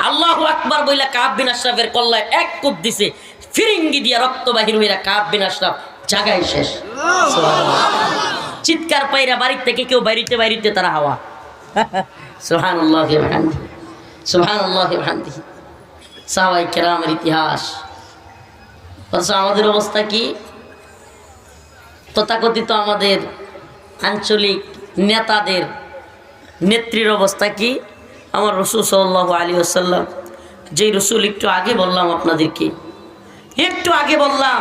আল্লাহু আকবার বইলা কাব বিন আশরাফের কল্লায় এক কোপ দিছে, ফিরিঙ্গি দিয়া রক্ত বাহির হইরা কাব বিন আশরাফ জাগাই শেষ। সুবহানাল্লাহ। চিৎকার পাইরা বাড়ি থেকে কেউ বাইরিতে তারা হাওয়া। সুবহানাল্লাহি ওয়া বিহামদিহি, সুবহানাল্লাহি ওয়া বিহামদিহি। সাহাবায়ে কেরামের ইতিহাস। অথচ আমাদের অবস্থা কি? তথাকথিত আমাদের আঞ্চলিক নেতাদের নেত্রীর অবস্থা কি? আমার রাসূল সাল্লাল্লাহু আলাইহি ওয়াসাল্লাম, যেই রাসূল একটু আগে বললাম আপনাদেরকে, একটু আগে বললাম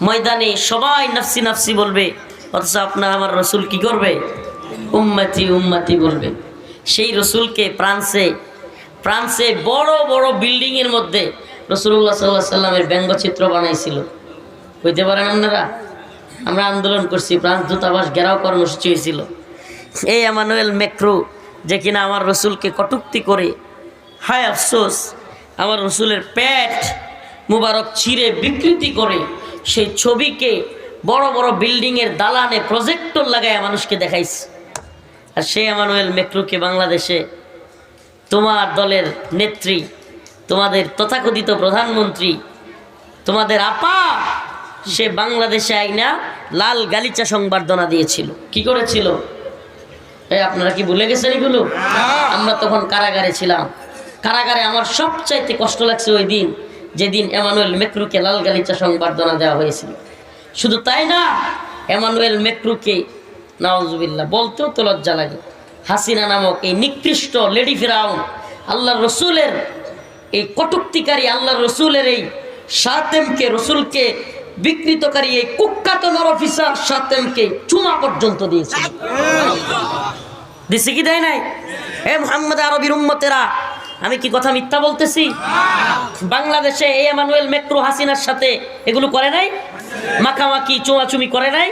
ময়দানে সবাই নাফসি নাফসি বলবে, অথচ আপনার আমার রাসূল কি করবে? উম্মতি উম্মতি বলবে। সেই রাসূলকে ফ্রান্সে বড় বড় বিল্ডিংয়ের মধ্যে রাসূলুল্লাহ সাল্লাল্লাহু আলাইহি সাল্লামের ব্যঙ্গচিত্র বানাইছিল। বুঝতে পারেন আপনারা? আমরা আন্দোলন করছি, ফ্রান্স দূতাবাস ঘেরাও কর্মসূচি হয়েছিল। এই এমানুয়েল ম্যাক্রো যে কিনা আমার রসুলকে কটূক্তি করে, হায় আফসোস, আমার রসুলের পেট মুবারক ছিঁড়ে বিকৃতি করে সেই ছবিকে বড় বড় বিল্ডিংয়ের দালানে প্রজেক্টর লাগায় মানুষকে দেখাইছে। আর সেই এমানুয়েল ম্যাক্রোকে বাংলাদেশে তোমার দলের নেত্রী, তোমাদের তথাকথিত প্রধানমন্ত্রী, তোমাদের আপা, সে বাংলাদেশে আইনা লাল গালিচা সংবর্ধনা দিয়েছিল। কি করেছিল? আপনারা কি ভুলে গেছেন এগুলো? আমরা তখন কারাগারে ছিলাম। কারাগারে আমার সবচাইতে কষ্ট লাগছে ওই দিন, যেদিন এমানুয়েল ম্যাক্রোকে লাল গালিচা সংবর্ধনা দেওয়া হয়েছিল। শুধু তাই না, এমানুয়েল ম্যাক্রোকে নাউজুবিল্লাহ বলতেও তো লজ্জা লাগে, হাসিনা নামক এই নিকৃষ্ট লেডি ফিরাউন, আল্লাহর রসুলের এই কটূক্তিকারী, আল্লাহর রসুলের এই শাতেমকে, রসুলকে বিকৃতকারী এই কুখ্যাত নরফিসার শাতেমকে চুমা পর্যন্ত দিয়েছে। দিছে কি দেয় নাই? এ মুহাম্মদ আরবির উম্মতেরা, আমি কি কথা মিথ্যা বলতেছি? বাংলাদেশে এই এমানুয়েল ম্যাক্রো হাসিনার সাথে এগুলো করে নাই, মাখামাখি চুমাচুমি করে নাই,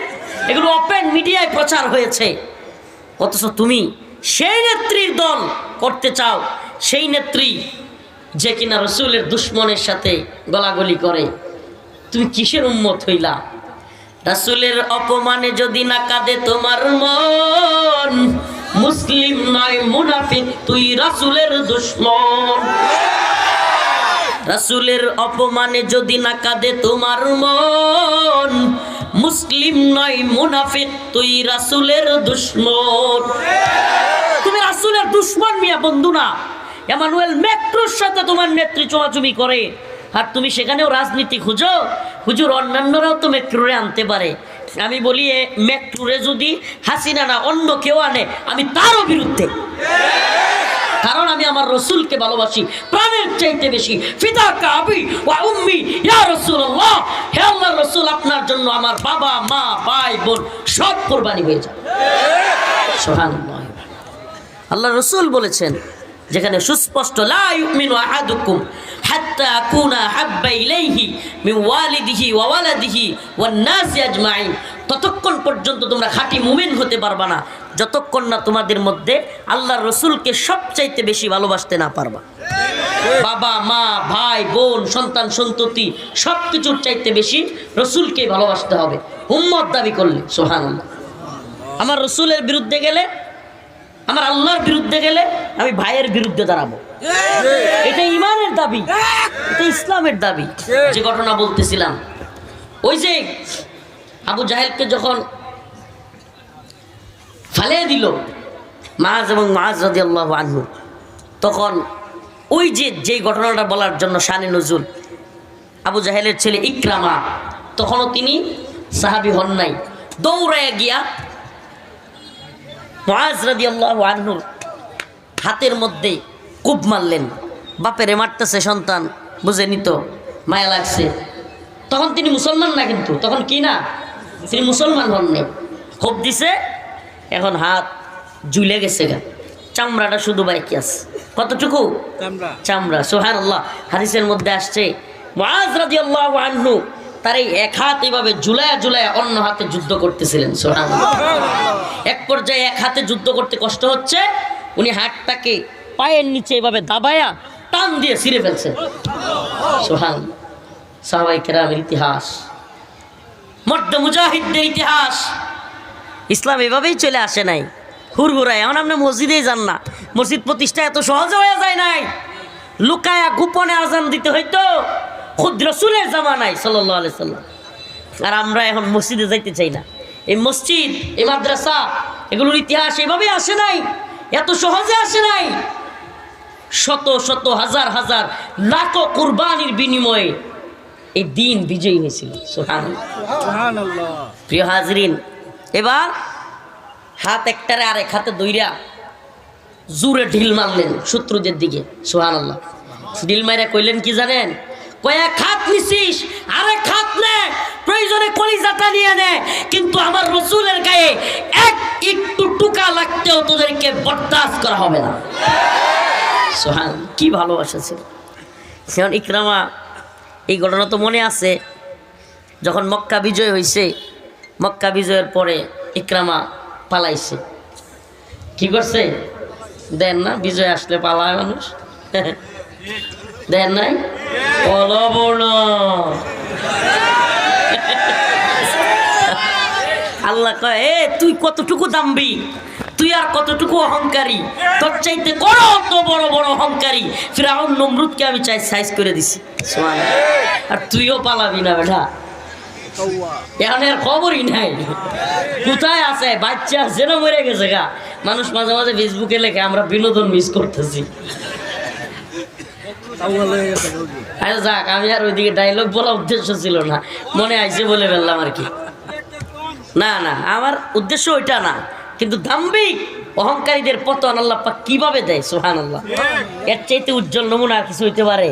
এগুলো ওপেন মিডিয়ায় প্রচার হয়েছে। অথচ তুমি সেই নেত্রীর দল করতে চাও, সেই নেত্রী যে কিনা রসুলের দুশ্মনের সাথে গলাগলি করে। তুমি কিসের উম্মত হইলা? রাসূলের অপমানে যদি না কাঁদে তোমার মন, মুসলিম নয় মুনাফিক, তুই রাসূলের দুশমন। রাসূলের অপমানে যদি না কাঁদে তোমার মন, মুসলিম নয় মুনাফিক, তুই রাসূলের দুশমন। তুমি রাসূলের দুশমন মিয়া, বন্ধু না। এমানুয়েল ম্যাক্রোর সাথে তোমার নেত্রী চুমাচুমি করে, আর তুমি সেখানেও রাজনীতি খুঁজো। হুজুর, অন্যান্যরাও তো ম্যাক্রোরে আনতে পারে। আমি বলি, ম্যাক্রোরে যদি হাসিনা না অন্য কেউ আনে, আমি তারও বিরুদ্ধে। কারণ আমি আমার রসুলকে ভালোবাসি প্রাণের চাইতে বেশি। ফিদাকা আবি ওয়া উম্মি ইয়া রাসূলুল্লাহ, হে আল্লাহর রাসূল আপনার জন্য আমার বাবা মা ভাই বোন সব কুরবানি হয়ে যায়। সুবহানাল্লাহ। আল্লাহর রাসূল বলেছেন যেখানে সুস্পষ্ট লা ইউমিনু আহাদুকুম হাত্তা আকুনা হাব্বা ইলাইহি মিন ওয়ালিদিহি ওয়া ওয়ালাদিহি ওয়ান নাসি আজমাইন, ততক্ষণ পর্যন্ত তোমরা খাঁটি মুমিন হতে পারবা না যতক্ষণ না তোমাদের মধ্যে আল্লাহর রাসূলকে সবচাইতে বেশি ভালোবাসতে না পারবা। বাবা মা ভাই বোন সন্তান সন্ততি সবকিছুর চাইতে বেশি রাসূলকে ভালোবাসতে হবে উম্মত দাবি করলে। সুবহানাল্লাহ। আমার রাসূলের বিরুদ্ধে গেলে, আমার আল্লাহর বিরুদ্ধে গেলে আমি ভাইয়ের বিরুদ্ধে দাঁড়াবো। এটা ঈমানের দাবি, এটা ইসলামের দাবি। যে ঘটনা বলতেছিলাম, ওই যে আবু জাহেলকে যখন ফালিয়ে দিল মুআজ এবং মুআজ রাদিয়াল্লাহু আনহু, তখন ওই যে ঘটনাটা বলার জন্য শানে নজুল, আবু জাহেলের ছেলে ইকরামা, তখনও তিনি সাহাবী হন নাই, দৌড়ায় গিয়া মুআজ রাদিয়াল্লাহু আনহুর হাতের মধ্যে কূপ মারলেন। বাপেরে মারতেছে সন্তান, বুঝে নিত, মায়া লাগছে। তখন তিনি মুসলমান না, কিন্তু তখন কি না, তিনি মুসলমান হন নাই। কোপ দিছে, এখন হাত ঝুলে গেছে গা, চামড়াটা শুধু বাকি আছে। কতটুকু চামড়া। সুবহানাল্লাহ। হাদিসের মধ্যে আসছে মুআজ রাদিয়াল্লাহু আনহু তার এই এক হাত এইভাবে ঝুলায়া ঝুলায়া অন্য হাতে যুদ্ধ করতেছিলেন। সুবহানাল্লাহ। এক পর্যায়ে এক হাতে যুদ্ধ করতে কষ্ট হচ্ছে, উনি হাতটাকে পায়ের নিচে এভাবে দাবায়া টান দিয়ে ছিঁড়ে ফেলছেন। সুবহানাল্লাহ। সাহাবায়ে কেরামের ইতিহাস, মর্দ মুজাহিদদের ইতিহাস। ইসলাম এভাবেই চলে আসে নাই হুড়হুড়ায়। এখন আপনি মসজিদেই যান না, মসজিদ প্রতিষ্ঠা এত সহজে হয়ে যায় নাই। লুকায়া গোপনে আজান দিতে হইতো খুদ রাসূলের জামানায় সাল্লাল্লাহু আলাইহি সাল্লাম। আর আমরা এখন মসজিদে যাইতে চাই না। এই মসজিদ, এই মাদ্রাসা, এগুলোর ইতিহাস এভাবেই আসে নাই, এত সহজে আসে নাই। শত শত হাজার হাজার লাখো কুরবানির বিনিময়ে এই দিন বিজয়ী হয়েছিল। সুবহানাল্লাহ। প্রিয় হাজরিন, এবার হাত একটারে আরেক হাতে দইরা জোরে ঢিল মারলেন শত্রুদের দিকে। সুবহানাল্লাহ। ঢিল মাইরা কইলেন কি জানেন? কয়েক হাত নিছিস, আরেক হাত নে, প্রয়োজনে কলিজাটা নিয়ে নে, কিন্তু আমার রাসূলের গায়ে এক একটু টুকা লাগতেও তোদেরকে বরদাস্ত করা হবে না। সুবহানাল্লাহ। কি ভালোবাসা ছিল। সেখানে ইকরামা, এই ঘটনা তো মনে আছে, যখন মক্কা বিজয় হয়েছে, মক্কা বিজয়ের পরে ইকরামা পালাইছে। কি করছে দেন না? বিজয় আসলে পালায় মানুষ, দেন নাই? পলাবো না। আল্লাহ কয়, এ তুই কতটুকু দাম্বি, তুই আর কতটুকু অহংকারী, তোর চাইতে কত বড় বড় অহংকারী ফিরআউন নমরুদকে আমি চাই সাইজ করে দিছি। সুবহানাল্লাহ। আর তুইও পালাবি না বেটা, এখন এর খবরই নাই কোথায় আছে, বাচ্চা যেন মরে গেছে গা। মানুষ মাঝে মাঝে ফেসবুকে লেখে আমরা বিনোদন মিস করতেছি। যাক, আমি আর ওইদিকে ডায়লগ বলা উদ্দেশ্য ছিল না, মনে আইছে বলে ফেললাম আর কি। না না, আমার উদ্দেশ্য ওইটা না, কিন্তু দাম্ভিক অহংকারীদের পতন আল্লাহ পাক কিভাবে দেয়। সুবহানাল্লাহ। এর চাইতে উজ্জ্বল নমুনা আর কিছু হইতে পারে?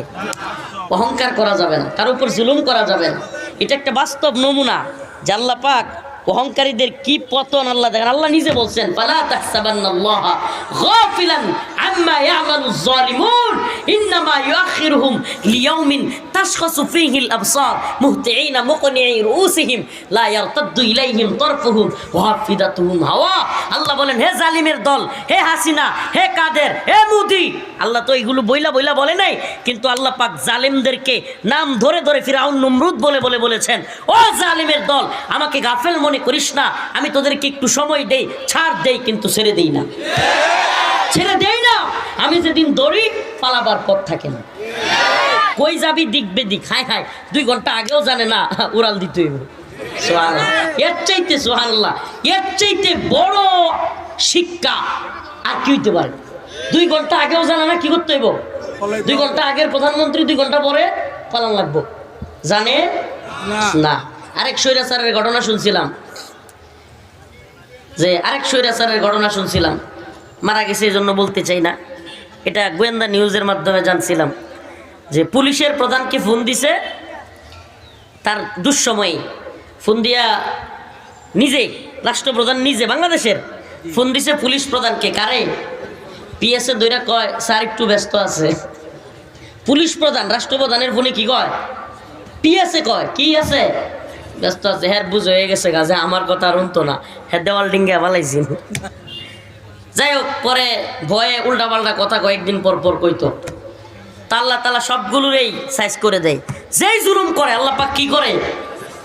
অহংকার করা যাবে না, কারোর উপর জুলুম করা যাবে না। এটা একটা বাস্তব নমুনা যে আল্লাহ পাক অহংকারীদের কি পতন আল্লাহ দেখেন। আল্লাহ নিজে বলছেন, ফালা তাহসাবান্নাল্লাহা গাফিলান আম্মা ইয়ামালুয যালিমুন ইন্নামা ইউআখিরুহুম লিয়াউমিন তাশখাসু ফীহিল আবসার মুহতিঈনা মুকনিঈ রুউসিহিম লা ইয়ারতাদ্দু ইলাইহিম তারফুহুম ওয়া আফিদাতুহুম হাওয়া। আল্লাহ বলেন, হে জালিমের দল, হে হাসিনা, হে কাদের, হে মোদি। আল্লাহ তো এইগুলো বইলা বইলা বলে নাই, কিন্তু আল্লাহ পাক জালিমদেরকে নাম ধরে ধরে ফিরআউন নমরুদ বলে বলে বলেছেন, ও জালিমের দল, আমাকে গাফেল মনে করিস না, আমি তোদেরকে একটু সময় দেই, ছাড় দেই, কিন্তু ছেড়ে দেই না, ছেড়ে দেই না। আমি যেদিন দৌড়ি পালাবার পথ থাকে না। কই যাবি দিক বেদিক, হায় হায় 2 ঘন্টা আগেও জানে না উড়াল দিতে হইব। সুবহানাল্লাহ। এর চাইতে, সুবহানাল্লাহ, এর চাইতে বড় শিক্ষা আর কি হইতে পারে? 2 ঘন্টা আগেও জানে না কি করতে হইব। 2 ঘন্টা আগের প্রধানমন্ত্রী 2 ঘন্টা পরে পালান লাগবো, জানে না। আরেক স্বৈরাচারের ঘটনা শুনছিলাম, মারা গেছে এই জন্য বলতে চাই না। এটা গোয়েন্দা নিউজের মাধ্যমে জানছিলাম যে পুলিশের প্রধানকে ফোন দিছে তার দুঃসময়ে, ফোন দিয়া নিজে রাষ্ট্রপ্রধান নিজে বাংলাদেশের ফোন দিছে পুলিশ প্রধানকে। কারে? পিএসএ দইরা কয় স্যার একটু ব্যস্ত আছে। পুলিশ প্রধান রাষ্ট্রপ্রধানের ফোনে কি কয়? পিএসএ কয় কি আছে, ব্যস্ত আছে। হ্যাঁ বুঝ হয়ে গেছে গাছে আমার কথা আর উনতো না, হ্যাঁ দেওয়াল ডিঙ্গে বালাইছি। যাই হোক, পরে ভয়ে উল্টাপাল্টা কথা কয়েকদিন পর পর কইতো। তা আল্লাহ তাআলা সবগুলোরই সাইজ করে দেয়। যেই জুলুম করে আল্লাহ পাক কি করে?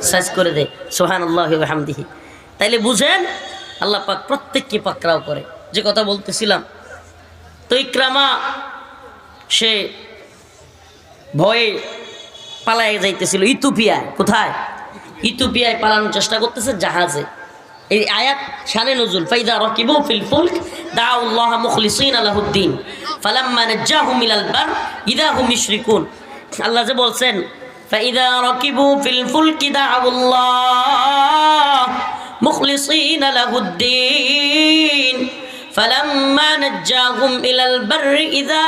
সাইজ করে দেয়। সুবহানাল্লাহি ওয়া বিহামদিহি। তাইলে বুঝেন আল্লাহ পাক প্রত্যেককে পাকড়াও করে। যে কথা বলতেছিলাম, তো ইকরামা সে ভয়ে পালায় যাইতেছিল ইথিওপিয়ায়। কোথায়? ইথিওপিয়ায় পালানোর চেষ্টা করতেছে জাহাজে। এই আয়াত শানে নজুল, ফাইদা রাকিবু ফিল ফুলক দাউল্লাহ মুখলিসিনা লাহুদ্দিন ফালাম্মা নাজ্জাহুম ইলাল বার ইযা হুম ইশরিকুন। আল্লাহ যে বলছেন ফাইদা রাকিবু ফিল ফুলকি দাউল্লাহ মুখলিসিনা লাহুদ্দিন ফালাম্মা নাজ্জাহুম ইলাল বার ইযা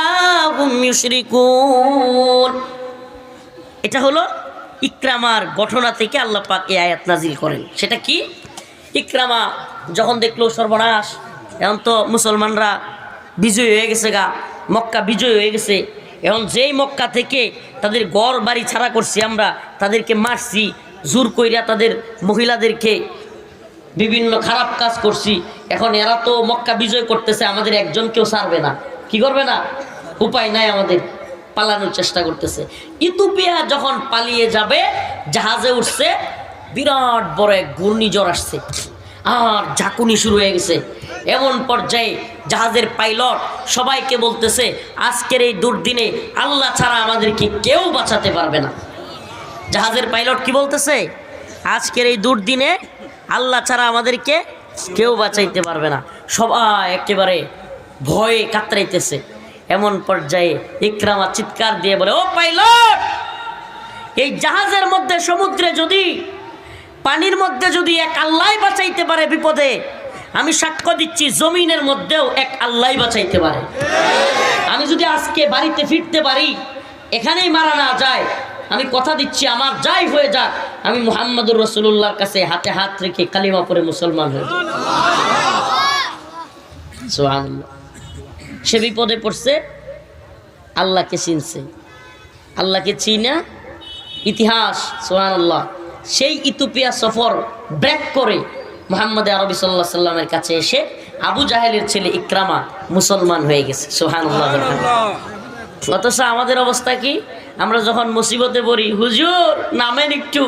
হুম ইশরিকুন। এটা হলো ইকরামার ঘটনা থেকে আল্লাহ পাক এই আয়াত নাজিল করেন। সেটা কি? ইকরামা যখন দেখলো সর্বনাশ, এখন তো মুসলমানরা বিজয় হয়ে গেছে গা, মক্কা বিজয় হয়ে গেছে, এখন যেই মক্কা থেকে তাদের ঘর বাড়ি ছাড়া করছি আমরা, তাদেরকে মারছি, জোর কইরা তাদের মহিলাদেরকে বিভিন্ন খারাপ কাজ করছি, এখন এরা তো মক্কা বিজয় করতেছে, আমাদের একজনকেও ছাড়বে না। কি করবে না? উপায় নাই, আমাদের পালানোর চেষ্টা করতেছে। ইথিওপিয়া যখন পালিয়ে যাবে, জাহাজে উঠছে, বিরাট বড় এক ঘূর্ণিঝড় আসছে আর ঝাঁকুনি শুরু হয়ে গেছে। এমন পর্যায়ে জাহাজের পাইলট সবাইকে বলতেছে, আজকের এই দুর্দিনে আল্লাহ ছাড়া আমাদেরকে কেউ বাঁচাতে পারবে না। জাহাজের পাইলট কি বলতেছে? আজকের এই দুর্দিনে আল্লাহ ছাড়া আমাদেরকে কেউ বাঁচাইতে পারবে না। সবাই একেবারে ভয়ে কাতরাইতেছে। এমন পর্যায়ে ইকরামা চিৎকার দিয়ে বলে, ও পাইলট, এই জাহাজের মধ্যে সমুদ্রে যদি, পানির মধ্যে যদি এক আল্লাহ বাঁচাইতে পারে বিপদে, আমি সাক্ষ্য দিচ্ছি জমিনের মধ্যেও এক আল্লাহ বাঁচাইতে পারে। আমি যদি আজকে বাড়িতে ফিরতে পারি, এখানেই মারা না যায়, আমি কথা দিচ্ছি আমার যাই হয়ে যাক, আমি মুহাম্মদুর রাসূলুল্লাহর কাছে হাতে হাত রেখে কালিমা পড়ে মুসলমান হয়ে যাব। সুবহানাল্লাহ। সে বিপদে পড়ছে, আল্লাহকে চিনছে, আল্লাহকে চিনা ইতিহাস। সুবহানাল্লাহ। সেই ইথিওপিয়া সফর ব্রেক করে মুহাম্মদ আরবি সাল্লাল্লাহু আলাইহি সাল্লামের কাছে এসে আবু জাহেলের ছেলে ইকরামা মুসলমান হয়ে গেছে। সুবহানাল্লাহ। অথচ আমাদের অবস্থা কি? আমরা যখন মুসিবতে পড়ি, হুজুর নামেন, একটু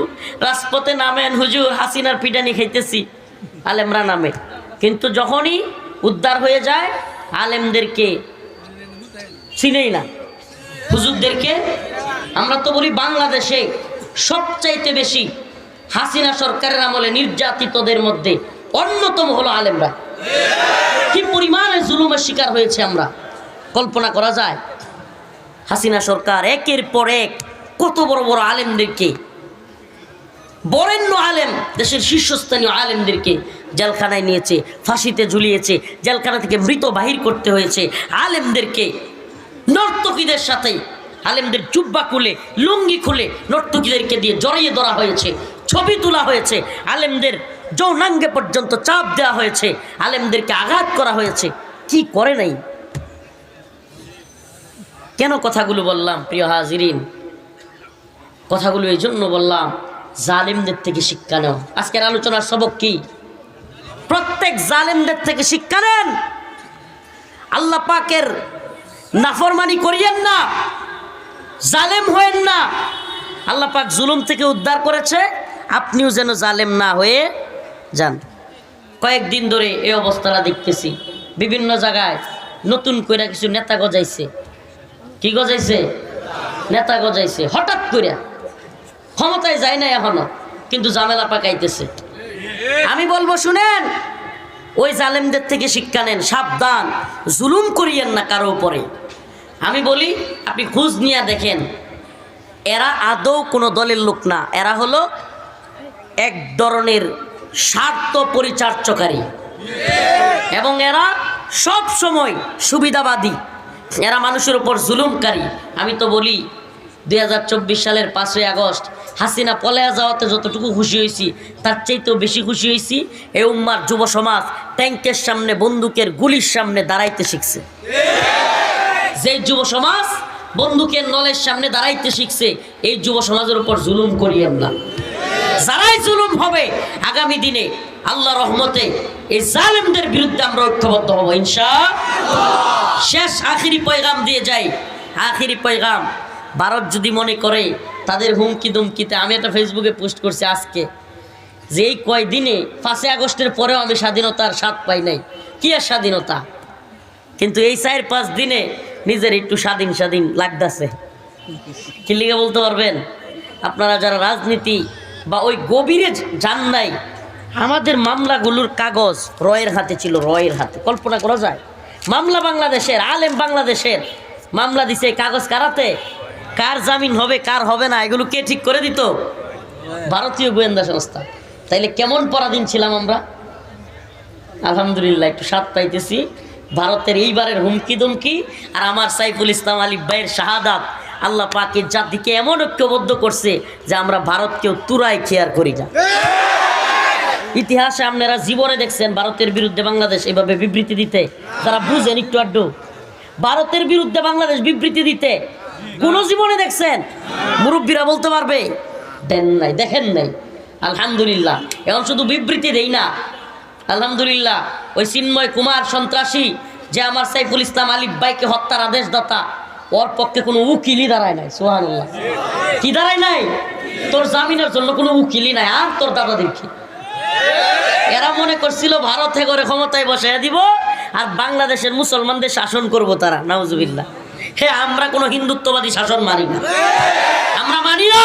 রাজপথে নামেন, হুজুর হাসিনার পিটানি খাইতেছি, আলেমরা নামে। কিন্তু যখনই উদ্ধার হয়ে যায়, আলেমদেরকে চিনেই না, হুজুরদেরকে। আমরা তো বলি বাংলাদেশে সবচাইতে বেশি হাসিনা সরকারের আমলে নির্যাতিতদের মধ্যে অন্যতম হলো আলেমরা। কি পরিমাণে জুলুমের শিকার হয়েছে আমরা কল্পনা করা যায়। হাসিনা সরকার একের পর এক কত বড় বড় আলেমদেরকে, বরেণ্য আলেম, দেশের শীর্ষস্থানীয় আলেমদেরকে জেলখানায় নিয়েছে, ফাঁসিতে ঝুলিয়েছে, জেলখানা থেকে মৃত বাহির করতে হয়েছে। আলেমদেরকে নর্তকীদের সাথে, আলেমদের জুব্বা খুলে, লুঙ্গি খুলে নর্তকীদেরকে দিয়ে জড়িয়ে ধরা হয়েছে, ছবি তোলা হয়েছে, আলেমদের যৌনাঙ্গে পর্যন্ত চাপ দেওয়া হয়েছে, আলেমদেরকে আঘাত করা হয়েছে। কি করে নাই? কেন কথাগুলো বললাম প্রিয় হাজিরিন? কথাগুলো এই জন্য বললাম, জালেমদের থেকে শিক্ষা নেও। আজকের আলোচনার সবক কি? প্রত্যেক জালেমদের থেকে শিক্ষা নেন। আল্লাহ পাকের নাফরমানি করিয়েন না, জালেম হয়েন না। আল্লাহ পাক জুলুম থেকে উদ্ধার করেছে, আপনিও যেন জালেম না হয়ে যান। কয়েকদিন ধরে এই অবস্থাটা দেখতেছি, বিভিন্ন জায়গায় নতুন করে কিছু নেতা গজাইছে। কি গজাইছে? নেতা গজাইছে। হঠাৎ করে ক্ষমতায় যায় না এখনো, কিন্তু ঝামেলা পাকাইতেছে। আমি বলবো শুনেন, ওই জালেমদের থেকে শিক্ষা নেন, সাবধান, জুলুম করিয়েন না কারো উপরে। আমি বলি আপনি খোঁজ নিয়ে দেখেন, এরা আদৌ কোনো দলের লোক না, এরা হলো এক ধরনের স্বার্থ পরিচার্যকারী, এবং এরা সব সময় সুবিধাবাদী, এরা মানুষের উপর জুলুমকারী। আমি তো বলি 2024 সালের 5ই আগস্ট হাসিনা পলায়া যাওয়াতে যতটুকু খুশি হয়েছি তার চাইতেও বেশি খুশি হয়েছি এই উম্মার যুব সমাজ ট্যাঙ্কের সামনে বন্দুকের গুলির সামনে দাঁড়াইতে শিখছে। যে যুব সমাজ বন্দুকের নলের সামনে দাঁড়াইতে শিখছে এই যুব সমাজের উপর জুলুম করিয়েন না। যারাই জুলুম হবে আগামী দিনে আল্লাহ রহমতে এই জালেমদের বিরুদ্ধে আমরা ঐক্যবদ্ধ হব ইনশাআল্লাহ। শেষ আখিরি পয়গাম দিয়ে যাই, আখিরি পয়গাম। ভারত যদি মনে করে তাদের হুমকি দুমকিতে, আমি একটা ফেসবুকে পোস্ট করছি আজকে যে এই কয়দিনে 5ই আগস্টের পরেও আমি স্বাধীনতার স্বাদ পাই নাই। কি আর স্বাধীনতা, কিন্তু এই 4-5 দিনে নিজের একটু স্বাধীন স্বাধীন লাগতেছে। কি লিগে বলতে পারবেন আপনারা যারা রাজনীতি বা ওই গভীরে যান নাই? আমাদের মামলাগুলোর কাগজ রয়ের হাতে ছিল, রয়ের হাতে। কল্পনা করা যায়? মামলা বাংলাদেশের, আলেম বাংলাদেশের মামলা দিছে, কাগজ কারাতে, কার জামিন হবে কার হবে না এগুলো কে ঠিক করে দিত? ভারতীয় গোয়েন্দা সংস্থা। তাইলে কেমন পরাধীন ছিলাম আমরা? আলহামদুলিল্লাহ একটু স্বাদ পাইতেছি ভারতের এইবারের হুমকি দুমকি আর আমার সাইফুল ইসলাম আলিফ ভাইয়ের শাহাদাত আল্লাহ পাকের জাতিকে এমন ঐক্যবদ্ধ করছে যে আমরা ভারতকেও তুরাই খেয়ার করি না। ইতিহাসে আপনারা জীবনে দেখছেন ভারতের বিরুদ্ধে বাংলাদেশ এভাবে বিবৃতি দিতে? যারা বুঝেন একটু আড্ডু, ভারতের বিরুদ্ধে বাংলাদেশ বিবৃতি দিতে কোন জীবনে দেখছেন? মুরব্বীরা বলতে পারবে দেন নাই, দেখেন নাই। আলহামদুলিল্লাহ এখন শুধু বিবৃতি দেই না, আলহামদুলিল্লাহ ওই চিন্ময় কুমার সন্ত্রাসী যে আমার সাইফুল ইসলাম আলিফ ভাইকে হত্যার আদেশদাতা, ওর পক্ষে কোনো উকিলই দাঁড়ায় নাই। সুবহানাল্লাহ। কি দাঁড়ায় নাই? তোর জামিনের জন্য কোনো উকিলই নাই। আর তোর দাদা দেখি এরা মনে করছিল ভারতে করে ক্ষমতায় বসাইয়া দিব আর বাংলাদেশের মুসলমানদের শাসন করব তারা। নাউজুবিল্লাহ। হে আমরা কোনো হিন্দুত্ববাদী শাসন মানি না, আমরা মানি না,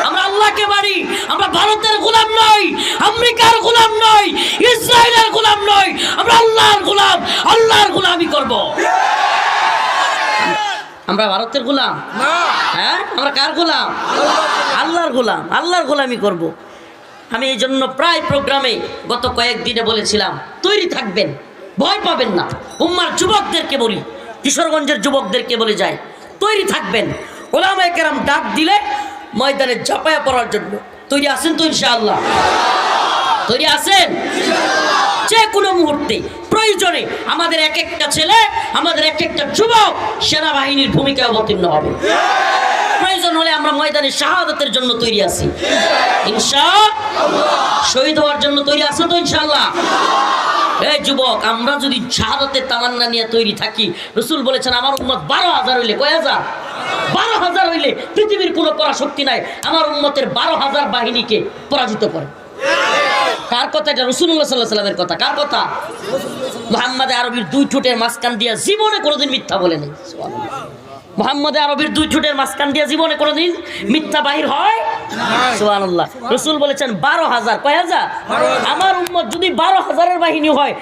আমরা আল্লাহকে মানি। আমরা ভারতের গোলাম নই, আমেরিকার গোলাম নই, ইসরায়েলের গোলাম নই, আমরা আল্লাহর গোলাম, আল্লাহর গোলামি করব। আমরা ভারতের গোলাম না, হ্যাঁ আমরা কার গোলাম? আল্লাহর গোলাম, আল্লাহর গোলামি করব। আমি এই জন্য প্রায় প্রোগ্রামে গত কয়েকদিনে বলেছিলাম তৈরি থাকবেন, ভয় পাবেন না। উম্মার যুবকদেরকে বলি, কিশোরগঞ্জের যুবকদেরকে বলে যায় তৈরি থাকবেন। ওলামায়ে কেরাম ডাক দিলে ময়দানে ঝাঁপায়া পড়ার জন্য তৈরি আছেন তো ইনশাআল্লাহ? তৈরি আছেন? যে কোনো মুহূর্তে প্রয়োজনে আমাদের এক একটা ছেলে, আমাদের এক একটা যুবক সেনাবাহিনীর ভূমিকায় অবতীর্ণ হবে। প্রয়োজন হলে আমরা ময়দানে শাহাদাতের জন্য তৈরি আছি ইনশাআল্লাহ। শহীদ হওয়ার জন্য তৈরি আছো তো ইনশাআল্লাহ? এই যুবক, আমরা যদি শাহাদাতের তামান্না নিয়ে তৈরি থাকি, রাসূল বলেছেন আমার উম্মত 12,000 হইলে, কয় হাজার? 12,000 হইলে পৃথিবীর কোনো পরাশক্তি নাই আমার উম্মতের 12,000 বাহিনীকে পরাজিত করে। কার কথা এটা? রাসূলুল্লাহ সাল্লাল্লাহু আলাইহি ওয়াসাল্লামের কথা। কার কথা? মুহাম্মদ আরবীর 2 ঠোঁটের মাঝখান দিয়া জীবনে কোনোদিন মিথ্যা বলে নাই। মুহাম্মদ আরবীর 2 ঠোঁটের মাঝখান দিয়া জীবনে কোনোদিন মিথ্যা বাহির হয়? সুবহানাল্লাহ। রাসূল বলেছেন 12,000, কয় হাজার? আমার উম্মত যদি 12,000-এর বাহিনী হয়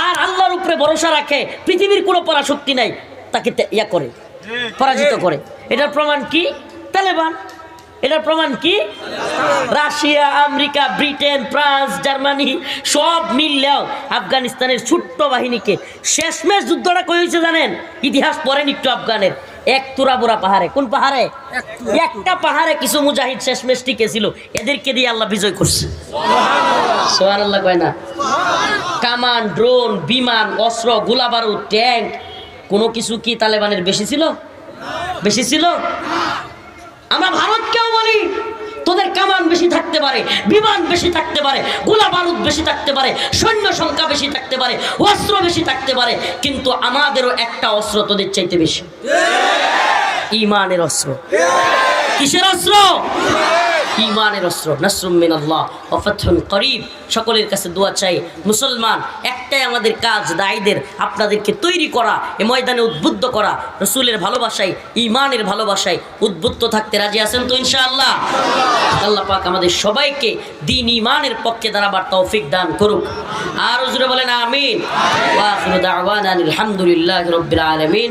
আর আল্লাহর উপরে ভরসা রাখে, পৃথিবীর কোনো পরাশক্তি নাই তাকে ইয়া করে, পরাজিত করে। এটার প্রমাণ কি? তালেবান। এটার প্রমাণ কি? Russia, America, Britain, France, Germany সব মিললেও আফগানিস্তানের ছোট্ট বাহিনীকে শেষমেশ যুদ্ধটা কই হয়েছে জানেন? ইতিহাস পড়েন একটু। আফগানের এক তুরাবুরা পাহাড়ে। কোন পাহাড়ে? একটা পাহাড়ে কিছু মুজাহিদ শেষমেশ টিকেছিল, এদেরকে দিয়ে আল্লাহ বিজয় করছে। সুবহানাল্লাহ কয় না? কামান, ড্রোন, বিমান, অস্ত্র, গোলাবারুদ, ট্যাঙ্ক কোনো কিছু কি তালেবানের বেশি ছিল? বেশি ছিল? আমরা ভারতকেও বলি তোদের কামান বেশি থাকতে পারে, বিমান বেশি থাকতে পারে, গোলা বারুদ বেশি থাকতে পারে, সৈন্য সংখ্যা বেশি থাকতে পারে, অস্ত্র বেশি থাকতে পারে, কিন্তু আমাদেরও একটা অস্ত্র তোদের চাইতে বেশি। ঈমানের অস্ত্র। কিসের অস্ত্র? ঈমানের অস্ত্র। নাসরুম মিনাল্লাহ ওয়া ফাতহুন করিব। সকলের কাছে দোয়া চাই। মুসলমান একটাই আমাদের কাজ, দায়ীদের আপনাদেরকে তৈরি করা, এই ময়দানে উদ্বুদ্ধ করা, রাসূলের ভালোবাসায়, ঈমানের ভালোবাসায় উদ্বুদ্ধ থাকতে রাজি আছেন তো ইনশাআল্লাহ? আল্লাহ পাক আমাদের সবাইকে দ্বীন ঈমানের পক্ষে দাঁড়াবার তৌফিক দান করুক। আর হুজুরে বলেন আমিন। ওয়া আখিরু দাওয়ানা আলহামদুলিল্লাহি রাব্বিল আলামিন।